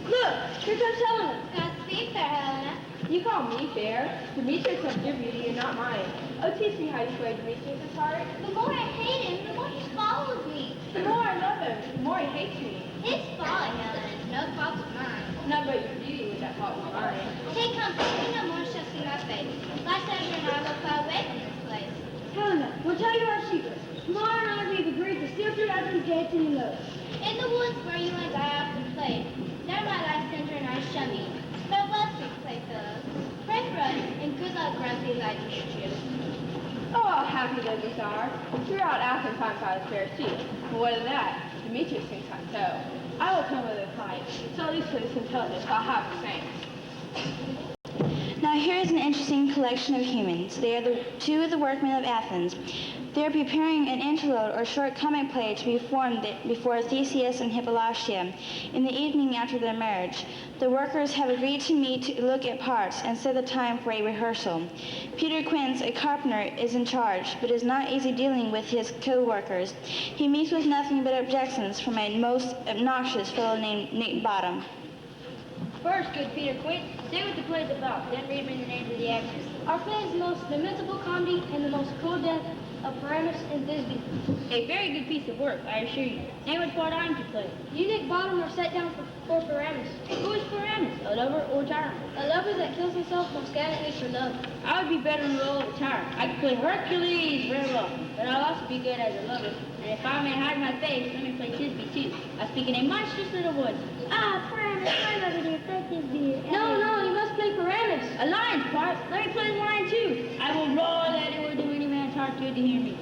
Look, here comes Helena. Godspeed, fair Helena. You call me fair. Demetrius has your beauty and not mine. Oh, teach me how you sway Demetrius' heart. The more I hate him, the more he follows me. The more I love him, the more he hates me. His folly, Helena, is no fault of mine. Not but your beauty was that fault of mine. Take comfort, be no more shushing my face. Lysander and I will fly away from this place. Helena, we'll tell you our secret. Tomorrow night we've agreed to steal through Athens gates in the road. In the woods where you and I often played, there my Lysander and I shall meet. Farewell, sweet playfellows. Pray for us, and good luck grant thee thy Demetrius. Oh, how happy those are. Throughout Athens I'm found fair too. But what of that? Demetrius thinks I'm so. I will come with a fight, so at least for this intelligence I'll have the same. Now here is an interesting collection of humans. They are two of the workmen of Athens. They are preparing an interlude or short comic play to be formed before Theseus and Hippolyta in the evening after their marriage. The workers have agreed to meet to look at parts and set the time for a rehearsal. Peter Quince, a carpenter, is in charge, but is not easy dealing with his co-workers. He meets with nothing but objections from a most obnoxious fellow named Nick Bottom. First, good Peter Quint, say what the play is about, then read me the names of the actors. Our play is the most lamentable comedy and the most cruel death of Paramus and Thisbe. A very good piece of work, I assure you. Name what part I'm to play. You, Nick Bottom, are set down for Paramus. Who is Paramus? A lover or tyrant? A lover that kills himself most gallantly for love. I would be better in the role of a tyrant. I could play Hercules very well, but I'll also be good as a lover. And if I may hide my face, let me play Thisbe too. I speak in a monstrous little voice. Ah, Paramus, my lover dear, play Thisbe. No, you must play Paramus. A lion's part. Let me play the lion too. I will roar that it will do any man's heart good to hear me.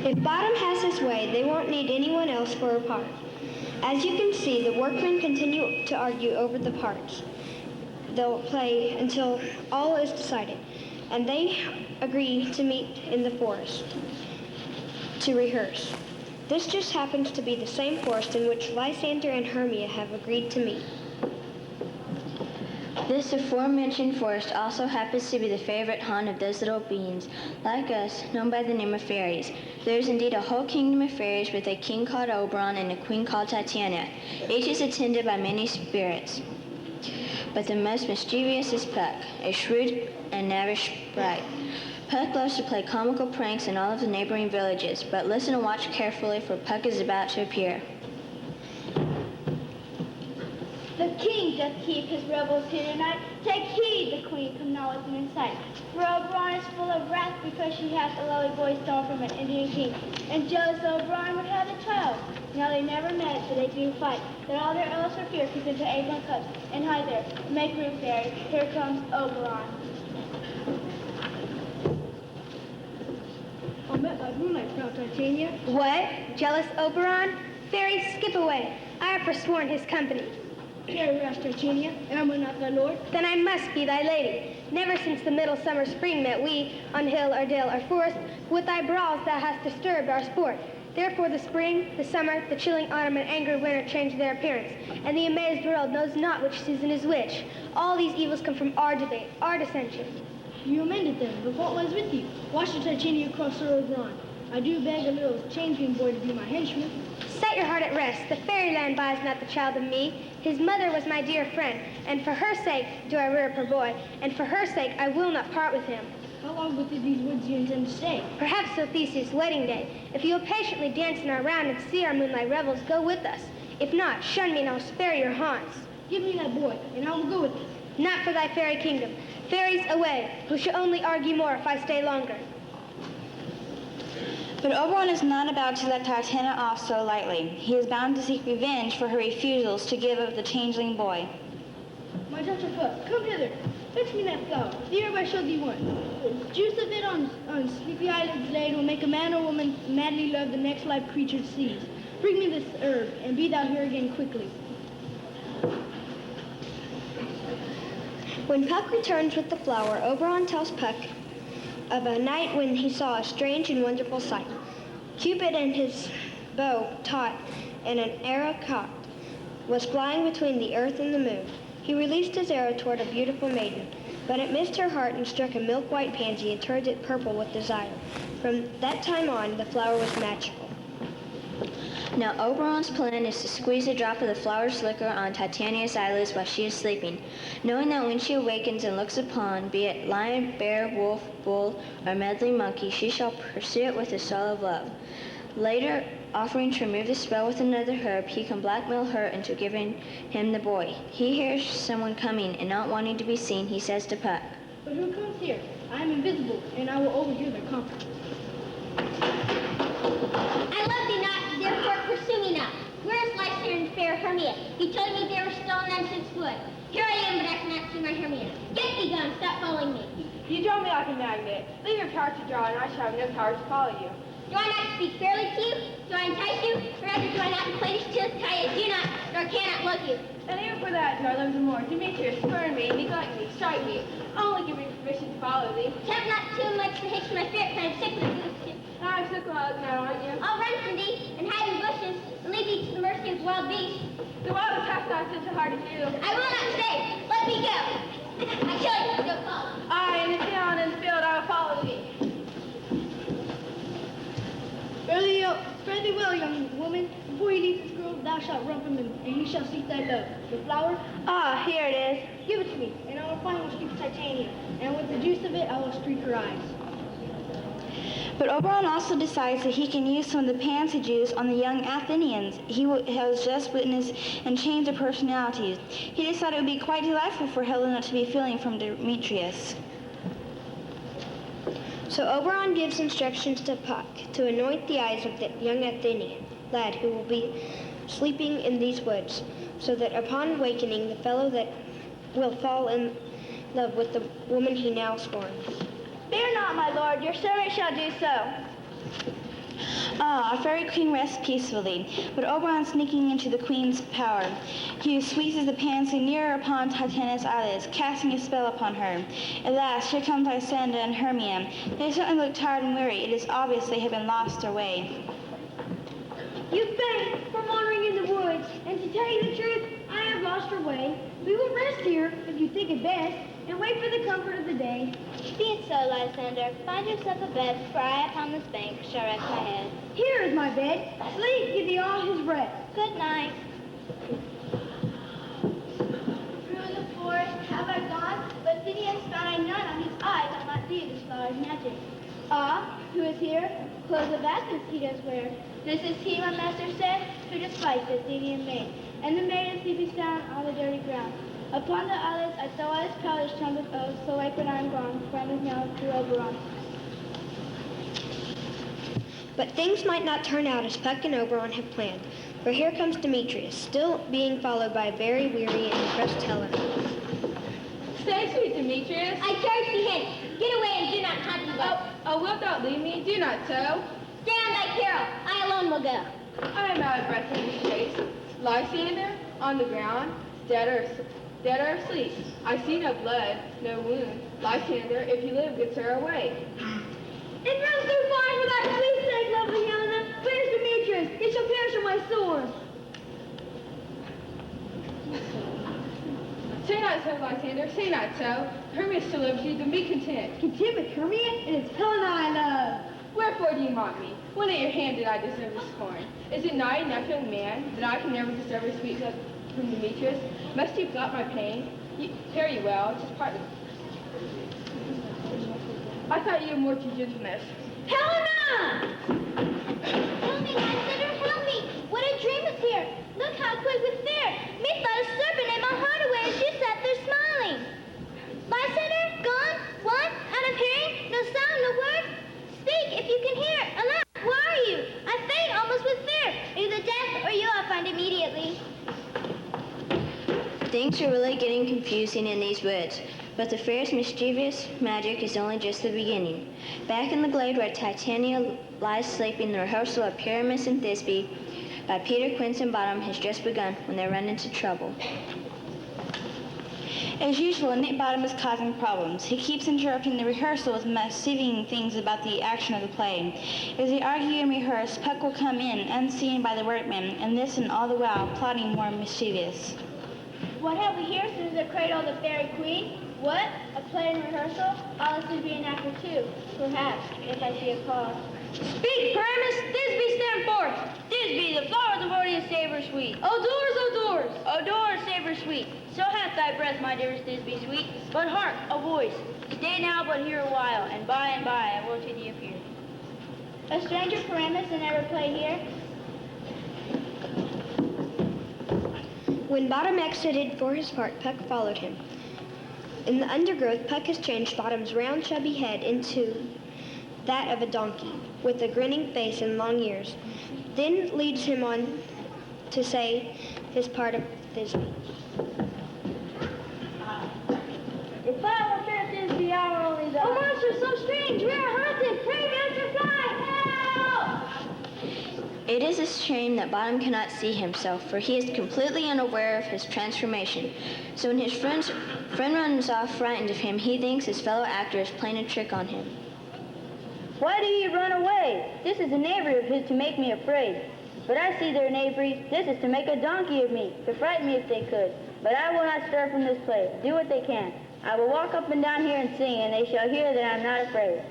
If Bottom has his way, they won't need anyone else for a part. As you can see, the workmen continue to argue over the parts. They'll play until all is decided, and they agree to meet in the forest to rehearse. This just happens to be the same forest in which Lysander and Hermia have agreed to meet. This aforementioned forest also happens to be the favorite haunt of those little beings, like us, known by the name of fairies. There is indeed a whole kingdom of fairies with a king called Oberon and a queen called Titania. Each is attended by many spirits. But the most mischievous is Puck, a shrewd and never sprite. Puck loves to play comical pranks in all of the neighboring villages, but listen and watch carefully, for Puck is about to appear. The king doth keep his revels here tonight. Take heed, the queen come not with him in sight. For Oberon is full of wrath because she hath a lovely boy stolen from an Indian king. And jealous Oberon would have a child. Now they never met, so they do fight. Then all their ills for fear creep into Avon cups. And hide there, make room, fairy. Here comes Oberon. I met by moonlight, proud Titania. What? Jealous Oberon? Fairy, skip away. I have forsworn his company. Here, rash Titania, am I not thy lord? Then I must be thy lady. Never since the middle summer spring met we, on hill or dale or forest, with thy brawls thou hast disturbed our sport. Therefore the spring, the summer, the chilling autumn, and angry winter change their appearance, and the amazed world knows not which season is which. All these evils come from our debate, our dissension. You amended them, but what was with you? Why should Titania cross Sir Oberon? I do beg a little changeling boy to be my henchman. Set your heart at rest. The fairyland buys not the child of me. His mother was my dear friend, and for her sake do I rear up her boy, and for her sake I will not part with him. How long within these woods you intend to stay? Perhaps till Theseus' wedding day. If you will patiently dance in our round and see our moonlight revels, go with us. If not, shun me and I'll spare your haunts. Give me that boy, and I will go with you. Not for thy fairy kingdom. Fairies away, who shall only argue more if I stay longer. But Oberon is not about to let Titania off so lightly. He is bound to seek revenge for her refusals to give up the changeling boy. My gentle foot, come hither. Fetch me that flower. The herb I showed thee once. The juice of it on sleepy eyelids laid will make a man or woman madly love the next live creature it sees. Bring me this herb, and be thou here again quickly. When Puck returns with the flower, Oberon tells Puck of a night when he saw a strange and wonderful sight. Cupid and his bow taut and an arrow cocked was flying between the earth and the moon. He released his arrow toward a beautiful maiden, but it missed her heart and struck a milk-white pansy and turned it purple with desire. From that time on, the flower was magical. Now Oberon's plan is to squeeze a drop of the flower's liquor on Titania's eyelids while she is sleeping, knowing that when she awakens and looks upon, be it lion, bear, wolf, bull, or meddling monkey, she shall pursue it with the soul of love. Later, offering to remove the spell with another herb, he can blackmail her into giving him the boy. He hears someone coming, and not wanting to be seen, he says to Puck, But who comes here? I am invisible, and I will overhear their conference. I love thee not, therefore pursue me not. Where is Lysander and fair Hermia? You told me there were stolen nonsense wood. Here I am, but I cannot see my Hermia. Get thee gone, stop following me. You told me like a magnet. Leave your power to draw, and I shall have no power to follow you. Do I not speak fairly to you? Do I entice you? Or rather, do I not play this till I do not, nor cannot love you? And even for that, do I love you more. Demetrius, spurn me, neglect me, strike me. Only give me permission to follow thee. Tempt not too much the haste of my spirit, for I am sick with you. Now I'm sick of now, aren't you? I'll run from thee, and hide in bushes, and leave thee to the mercy of wild beasts. The wild hath not such a heart as you. I will not stay. Let me go. I kill you, don't follow. Aye, in the town and the field I will follow thee. Fare thee well, young woman. Before he leaves this grove, thou shalt run from him, and he shall seek thy love. The flower? Ah, here it is. Give it to me, and I will find what keeps Titania, and with the juice of it, I will streak her eyes. But Oberon also decides that he can use some of the pansy juice on the young Athenians he has just witnessed and change their personalities. He decided it would be quite delightful for Helena to be feeling from Demetrius. So Oberon gives instructions to Puck to anoint the eyes of the young Athenian lad who will be sleeping in these woods, so that upon awakening the fellow that will fall in love with the woman he now scorns. Fear not, my lord, your servant shall do so. Ah, our fairy queen rests peacefully, but Oberon sneaking into the queen's power. He squeezes the pansy nearer upon Titania's eyelids, casting a spell upon her. At last, here comes Lysander and Hermia. They certainly look tired and weary. It is obvious they have been lost their way. You faint from wandering in the woods, and to tell you the truth, I have lost your way. We will rest here, if you think it best, and wait for the comfort of the day. Be it so, Lysander. Find yourself a bed, for I upon this bank shall rest my head. Here is my bed. Sleep, give thee all his rest. Good night. Through the forest have I gone, but Phineas found I none on whose eyes I might lead the scholar's magic. Ah, who is here? Clothes of Athens he does wear. This is he, my master said, who despites the Athenian maid, and the maidens he be found on the dirty ground. Upon the eyelids I saw his palace trembled, oh, so like when I am gone, friend is now to Oberon. But things might not turn out as Puck and Oberon had planned, for here comes Demetrius, still being followed by a very weary and depressed Helena. Stay, sweet Demetrius. I charge thee hence. Get away and do not touch me. Oh, wilt thou leave me? Do not so. Stay on thy carol. I alone will go. I am out of breath from this chase. Lysander, on the ground, dead or asleep. I see no blood, no wound. Lysander, if you live, get sir away. It runs through fire for thy sweet sake, lovely Helena. Where's Demetrius? He shall perish from my sword. Say not so, Lysander, say not so. Hermia still loves you, then be content. Content with Hermia? It is Helena I love. Wherefore do you mock me? When at your hand did I deserve this scorn? Is it not enough, young man, that I can never deserve a sweet love from Demetrius? Must you got my pain? Fare you well, 'tis partly. I thought you were more to gentleness. Helena! Help me, Lysander, help me! What a dream is here! Look how quick with fear! Methought a serpent ate my heart away as you sat there smiling. Lysander, gone? What? Out of hearing? No sound, no word? Speak, if you can hear. Alas, where are you? I faint almost with fear. Either death or you I'll find immediately. Things are really getting confusing in these woods, but the fair's mischievous magic is only just the beginning. Back in the glade where Titania lies sleeping, the rehearsal of Pyramus and Thisbe by Peter, Quince, and Bottom has just begun when they run into trouble. As usual, Nick Bottom is causing problems. He keeps interrupting the rehearsal with misleading things about the action of the play. As they argue and rehearse, Puck will come in, unseen by the workmen, and this and all the while plotting more mischievous. What have we here since the cradle of the fairy queen? What? A play in rehearsal? I'll listen to be an actor too. Perhaps, if I see a cause. Speak, Pyramus! Thisbe, stand forth! Thisbe, the flowers of Ordeus savor sweet. Odors, odors! Odors, savor sweet. So hath thy breath, my dearest Thisbe, sweet. But hark, a voice. Stay now but here a while, and by I will to thee appear. A stranger Pyramus and never play here? When Bottom exited for his part, Puck followed him. In the undergrowth, Puck has changed Bottom's round, chubby head into that of a donkey, with a grinning face and long ears, then leads him on to say his part of Thisbe. If I were fair Thisbe, I were only the... Oh, monster so strange! We are hunted! Pray, master, fly! Help! It is a shame that Bottom cannot see himself, for he is completely unaware of his transformation. So when his friend runs off frightened of him, he thinks his fellow actor is playing a trick on him. Why do ye run away? This is a knavery of his to make me afraid. But I see their knavery. This is to make a donkey of me, to frighten me if they could. But I will not stir from this place. Do what they can. I will walk up and down here and sing, and they shall hear that I am not afraid.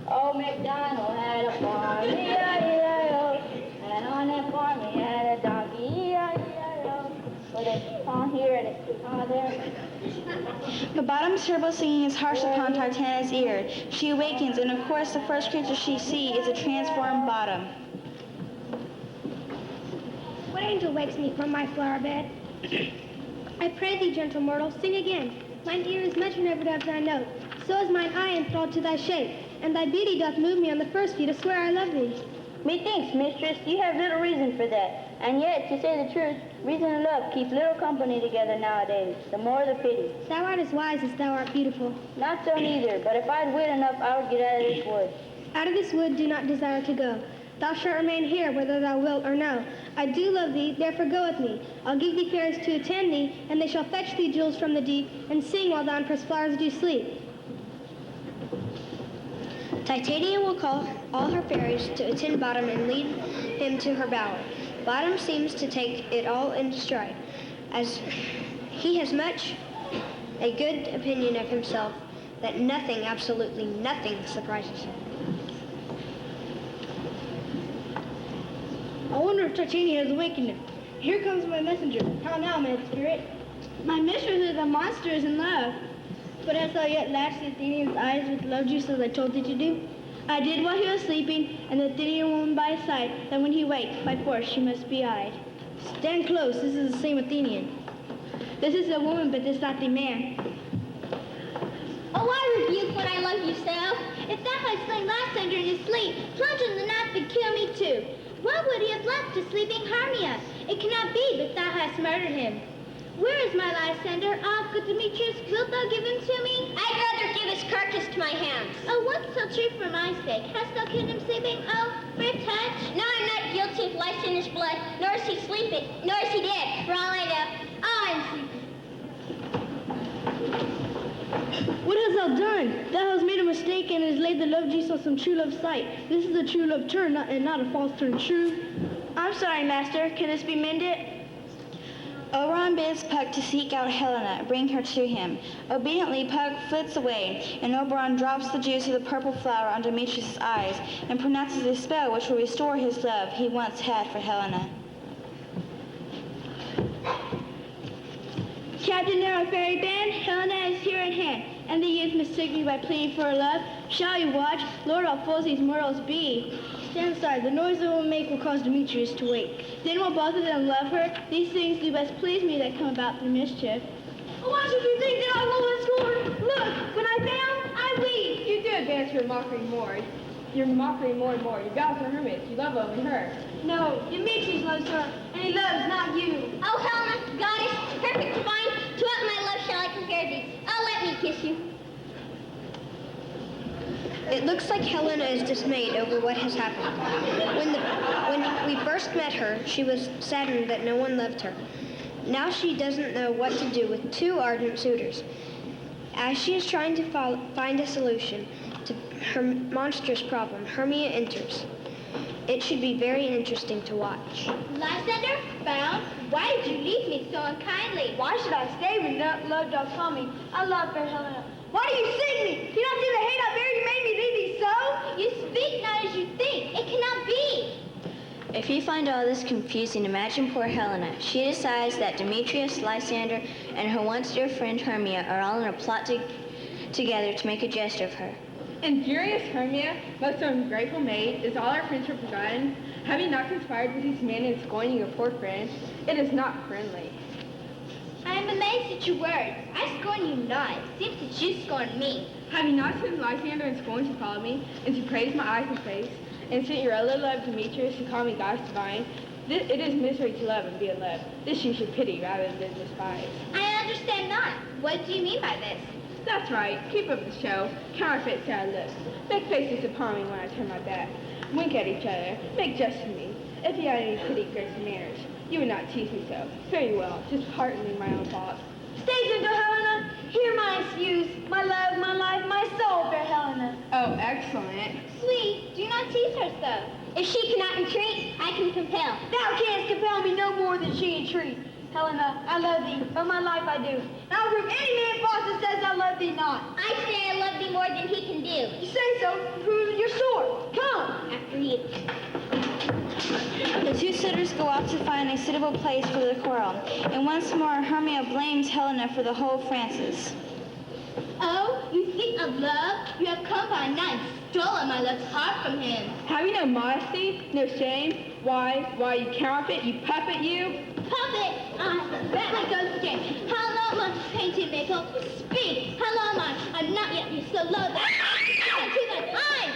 Oh, MacDonald had a farm, E-I-E-I-O. And on that farm he had a donkey, E-I-E-I-O. But it's on here and it's on there. But Bottom's terrible singing is harsh upon Titania's ear. She awakens, and of course the first creature she sees is a transformed Bottom. What angel wakes me from my flower bed? I pray thee, gentle mortal, sing again. Mine ear is much riveted of thy note. So is mine eye enthralled to thy shape, and thy beauty doth move me on the first view to swear I love thee. Methinks, mistress, you have little reason for that. And yet, to say the truth, reason and love keep little company together nowadays. The more the pity. Thou art as wise as thou art beautiful. Not so neither, but if I'd wit enough, I would get out of this wood. Out of this wood do not desire to go. Thou shalt remain here, whether thou wilt or no. I do love thee, therefore go with me. I'll give thee fairies to attend thee, and they shall fetch thee jewels from the deep, and sing while thou press flowers do sleep. Titania will call all her fairies to attend Bottom and lead him to her bower. Bottom seems to take it all in stride, as he has much a good opinion of himself that nothing, absolutely nothing, surprises him. I wonder if Titania has awakened him. Here comes my messenger. How now, mad spirit? My mistress is a monster is in love. But hast thou yet lashed the Athenian's eyes with love juice as I told thee to do? I did while he was sleeping, and the Athenian woman by his side, that when he waked, by force she must be eyed. Stand close, this is the same Athenian. This is the woman, but this not the man. Oh, I rebuke when I love you so. If thou hadst slain Lysander in his sleep, plunge in the knife would kill me too. What would he have left to sleeping Hermia? It cannot be but thou hast murdered him. Where is my Lysander? Ah, good Demetrius, wilt thou give him to me? I'd rather give his carcass to my hands. Oh, once so true for my sake. Hast thou killed him sleeping? Oh, for a touch? No, I'm not guilty of Lysander's blood, nor is he sleeping, nor is he dead, for all I know. Oh, I'm sleeping. What hast thou done? Thou hast made a mistake and hast laid the love juice on some true love sight. This is a true love turn, and not a false turn true. I'm sorry, master. Can this be mended? Oberon bids Puck to seek out Helena, bring her to him. Obediently, Puck flits away, and Oberon drops the juice of the purple flower on Demetrius' eyes and pronounces a spell which will restore his love he once had for Helena. Captain of our fairy band, Helena is here at hand, and the youth mistake me by pleading for her love. Shall you watch? Lord, how fools these mortals be. Stand aside. The noise they will make will cause Demetrius to wake. Then will both of them love her. These things do best please me that come about through mischief. Why should you think that I will scorn? Look, when I fail, I weep. You do advance your mockery more. You're mocking more and more. You vow for hermits. You love only her. No, Demetrius loves her, and he loves not you. Oh, Helena, goddess, perfect divine, to what my love shall I compare thee? Oh, let me kiss you. It looks like Helena is dismayed over what has happened. When we first met her, she was saddened that no one loved her. Now she doesn't know what to do with two ardent suitors. As she is trying to find a solution to her monstrous problem, Hermia enters. It should be very interesting to watch. Lysander, found? Why did you leave me so unkindly? Why should I stay when love doth call me? I love fair Helena. Why do you sing me? Do you not see the hate I bear? You made me leave thee so? You speak not as you think. It cannot be. If you find all this confusing, imagine poor Helena. She decides that Demetrius, Lysander, and her once dear friend Hermia are all in a plot together to make a jest of her. Injurious Hermia, most ungrateful maid, is all our friendship forgotten? Have you not conspired with these men in scorning your poor friend? It is not friendly. I am amazed at your words. I scorn you not. It seems that you scorn me. Have you not sent Lysander in scorn to follow me, and to praise my eyes and face, and sent your other love Demetrius to call me goddess divine? It is misery to love and be unloved. This you should pity rather than despise. I understand not. What do you mean by this? That's right. Keep up the show. Counterfeit sad looks. Make faces upon me when I turn my back. Wink at each other. Make jest of me. If you had any pity, grace, and manners, you would not tease me so. Very well. Just pardon me my own thoughts. Stay gentle, Helena. Hear my excuse. My love, my life, my soul, fair Helena. Oh, excellent. Sweet, do not tease her so. If she cannot entreat, I can compel. Thou canst compel me no more than she entreats. Helena, I love thee. Of my life I do. And I'll prove any man false that says I love thee not. I say I love thee more than he can do. You say so? Prove your sword. Come. After you. The two suitors go off to find a suitable place for the quarrel, and once more Hermia blames Helena for the whole Francis. Oh, you think of love? You have come by night and stolen my love's heart from him. Have you no modesty? No shame? Why, you counterfeit, you puppet, you? Puppet! That my ghost game. How long must painted make hope? Speak! How long I'm not yet you so low that I to my eyes!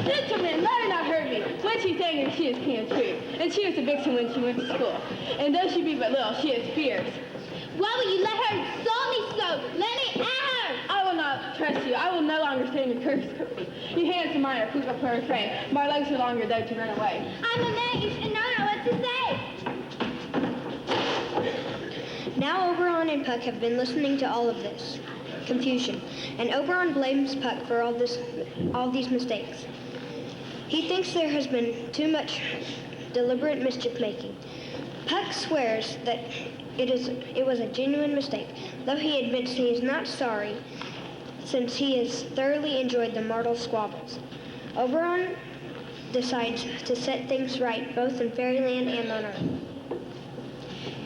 Gentlemen, let her not hurt me. When she's angry, she is king of truth. And she was a vixen when she went to school. And though she be but little, she is fierce. Why will you let her insult me so? Let me at her! I will not trust you. I will no longer stand your curse. Your hands and mine are quick up her refrain. My legs are longer, though, to run away. I'm amazed and don't know what to say. Now Oberon and Puck have been listening to all of this confusion, and Oberon blames Puck for all these mistakes. He thinks there has been too much deliberate mischief making. Puck swears that it was a genuine mistake, though he admits he is not sorry, since he has thoroughly enjoyed the mortal squabbles. Oberon decides to set things right both in fairyland and on Earth.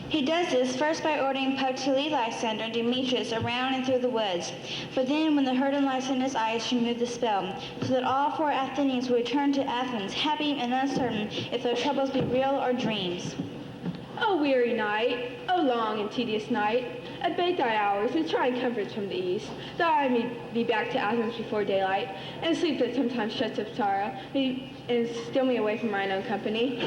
He does this first by ordering Puck to lead Lysander and Demetrius around and through the woods, for then when the hurt in Lysander's eyes should remove the spell, so that all 4 Athenians will return to Athens, happy and uncertain if their troubles be real or dreams. O weary night, O long and tedious night, abate thy hours and try and comforts from the east, that I may be back to Athens before daylight, and sleep that sometimes shuts up sorrow, and steal me away from mine own company.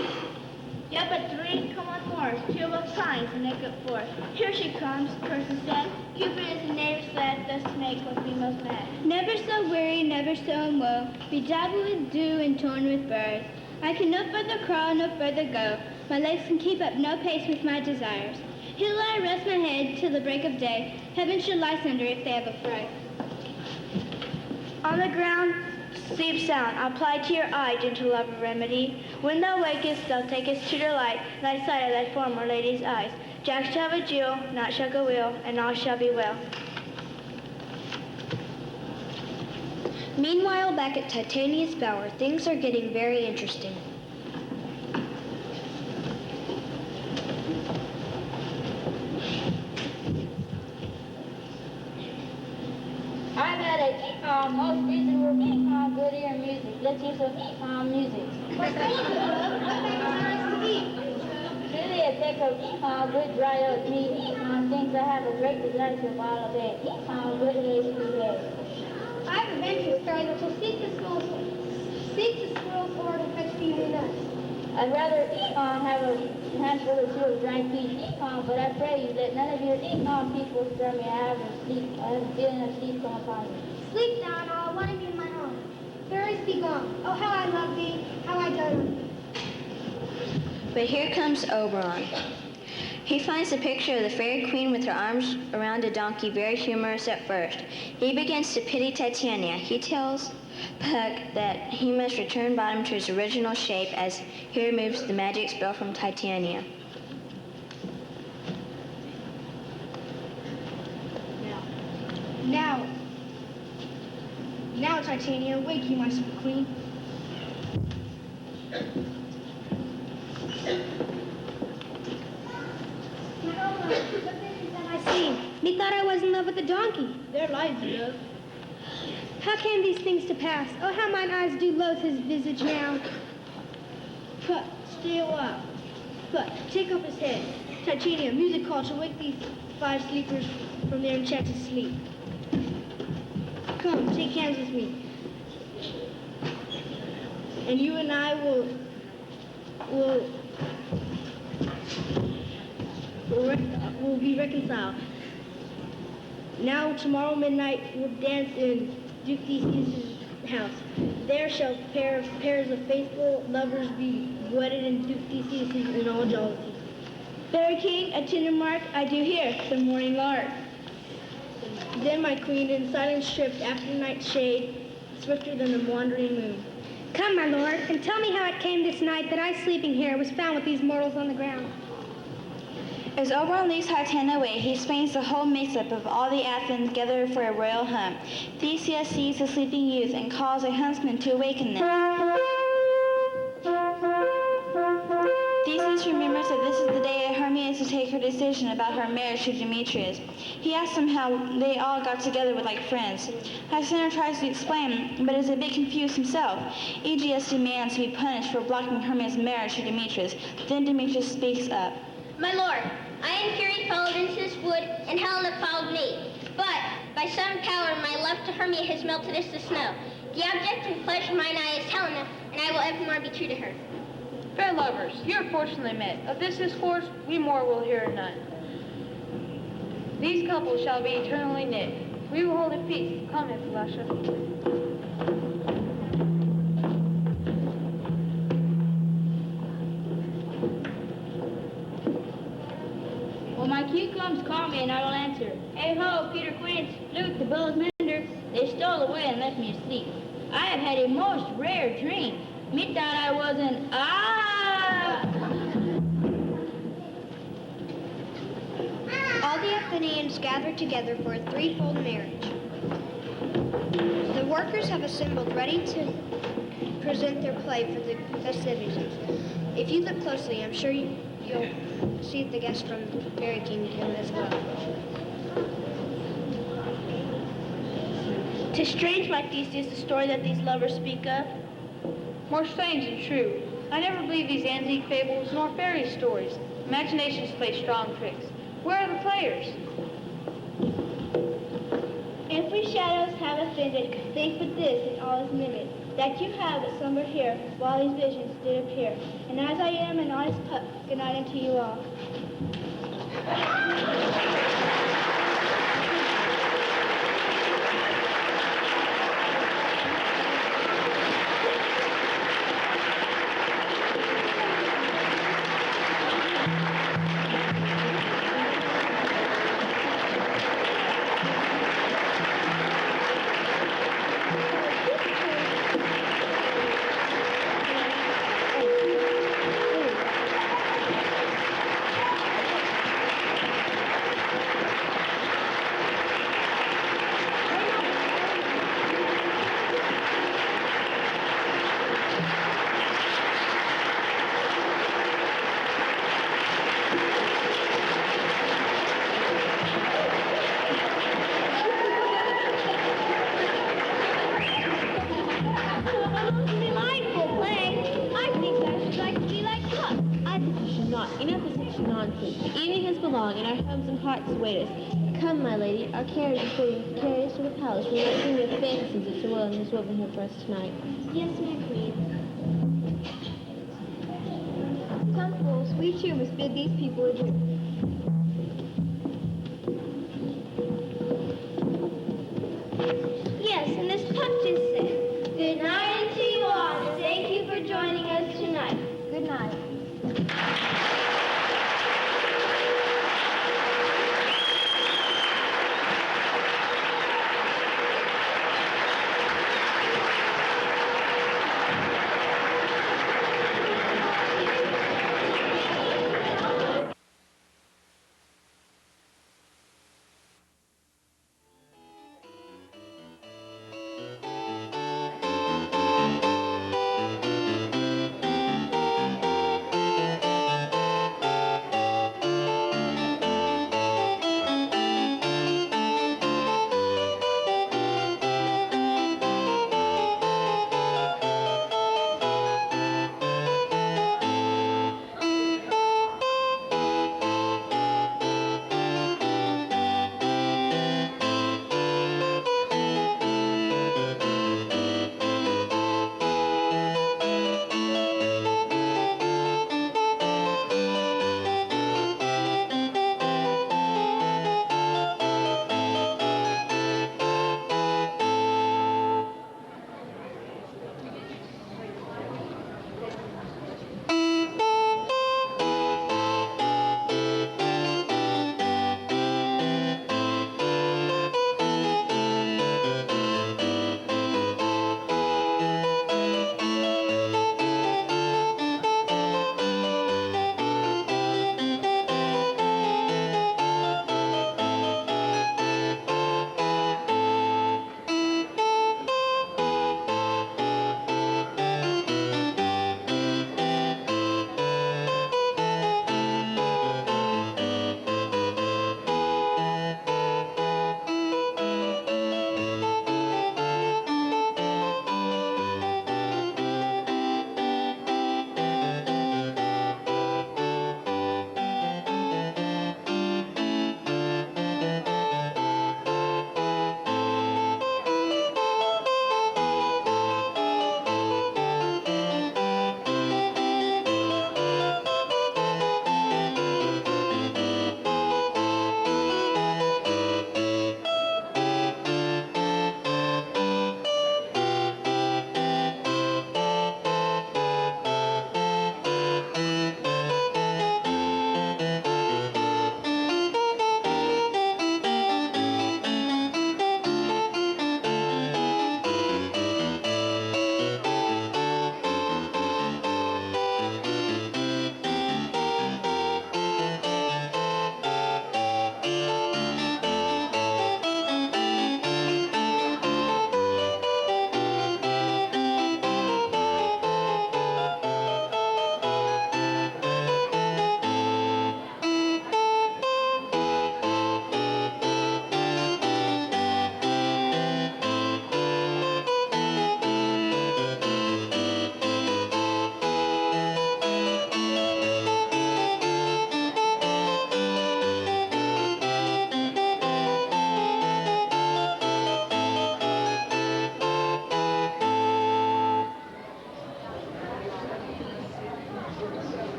Yep, but 3, come on, 4, 2 of pines and make up 4. Here she comes, Percy said. Cupid is the neighbor's lad, thus to make what be most mad. Never so weary, never so in woe, bedabbled with dew and torn with burrs. I can no further crawl, no further go. My legs can keep up no pace with my desires. Here will I rest my head till the break of day. Heaven should Lysander if they have a fright. On the ground, sleep sound. Apply to your eye, gentle lover, remedy. When thou wakest, thou takest to delight thy sight of thy former lady's eyes. Jack shall have a jewel, not shall go ill, and all shall be well. Meanwhile, back at Titania's bower, things are getting very interesting. I've had a most reasonable good ear music. Let's use some music. Really a peck of good dry oat meat. Things I have a great desire to boil of it. Good haste we have. I have a venture story that will seek the squirrels or to fetch me nuts. I'd rather have a handful or 2 of dry peas, but I pray you that none of your people stir me. I have a feeling of sleep come upon me. Sleep thou, and I'll wind in my home. Fairies be gone. Oh, how I love thee, how I dote on thee. But here comes Oberon. He finds the picture of the fairy queen with her arms around a donkey very humorous at first. He begins to pity Titania. He tells Puck that he must return Bottom to his original shape as he removes the magic spell from Titania. Now, Titania, wake you, my sweet queen. I see. Methought I was in love with the donkey. Their lives, love. How came these things to pass? Oh, how mine eyes do loathe his visage now. Put, stay a while. Put, take up his head. Titania, music call to wake these 5 sleepers from their enchanted sleep. Come, take hands with me. And you and I will be reconciled. Now, tomorrow midnight, we'll dance in Duke Theseus' house. There shall pairs of faithful lovers be wedded in Duke Theseus in all jollity. Fairy King, a tender mark I do hear, the morning lark. Then my queen in silence stripped after night's shade, swifter than the wandering moon. Come, my lord, and tell me how it came this night that I sleeping here was found with these mortals on the ground. As Oberon leads Titania away, he explains the whole mix-up of all the Athens gathered for a royal hunt. Theseus sees the sleeping youth and calls a huntsman to awaken them. Theseus remembers that this is the day that Hermia is to take her decision about her marriage to Demetrius. He asks them how they all got together with like friends. Lysander tries to explain, but is a bit confused himself. Aegeus demands to be punished for blocking Hermia's marriage to Demetrius. Then Demetrius speaks up. My lord, I in fury followed into this wood, and Helena followed me. But by some power my love to Hermia has melted as the snow. The object and pleasure of mine eye is Helena, and I will evermore be true to her. Fair lovers, you are fortunately met. Of this discourse, we more will hear none. These couples shall be eternally knit. We will hold a feast. Come, Ephilasha. When my cue comes, call me and I will answer. Hey ho, Peter Quince, Luke the Bow's mender. They stole away and left me asleep. I have had a most rare dream. Methought I was an All the Athenians gathered together for a threefold marriage. The workers have assembled ready to present their play for the festivities. If you look closely, I'm sure you'll see the guests from the Fairy Kingdom as well. 'Tis strange, my Theseus, the story that these lovers speak of. More strange than true. I never believe these antique fables nor fairy stories. Imaginations play strong tricks. Where are the players? If we shadows have offended, think but this in all its limits, that you have but slumbered here, while these visions did appear. And as I am an honest pup, good night unto you all. And our homes and hearts await us. Come, my lady, our carriage is waiting. Carry us to the palace. We might dream of fantasies that Sir William has woven here for us tonight. Yes, my queen. Come, fools, we too must bid these people adieu.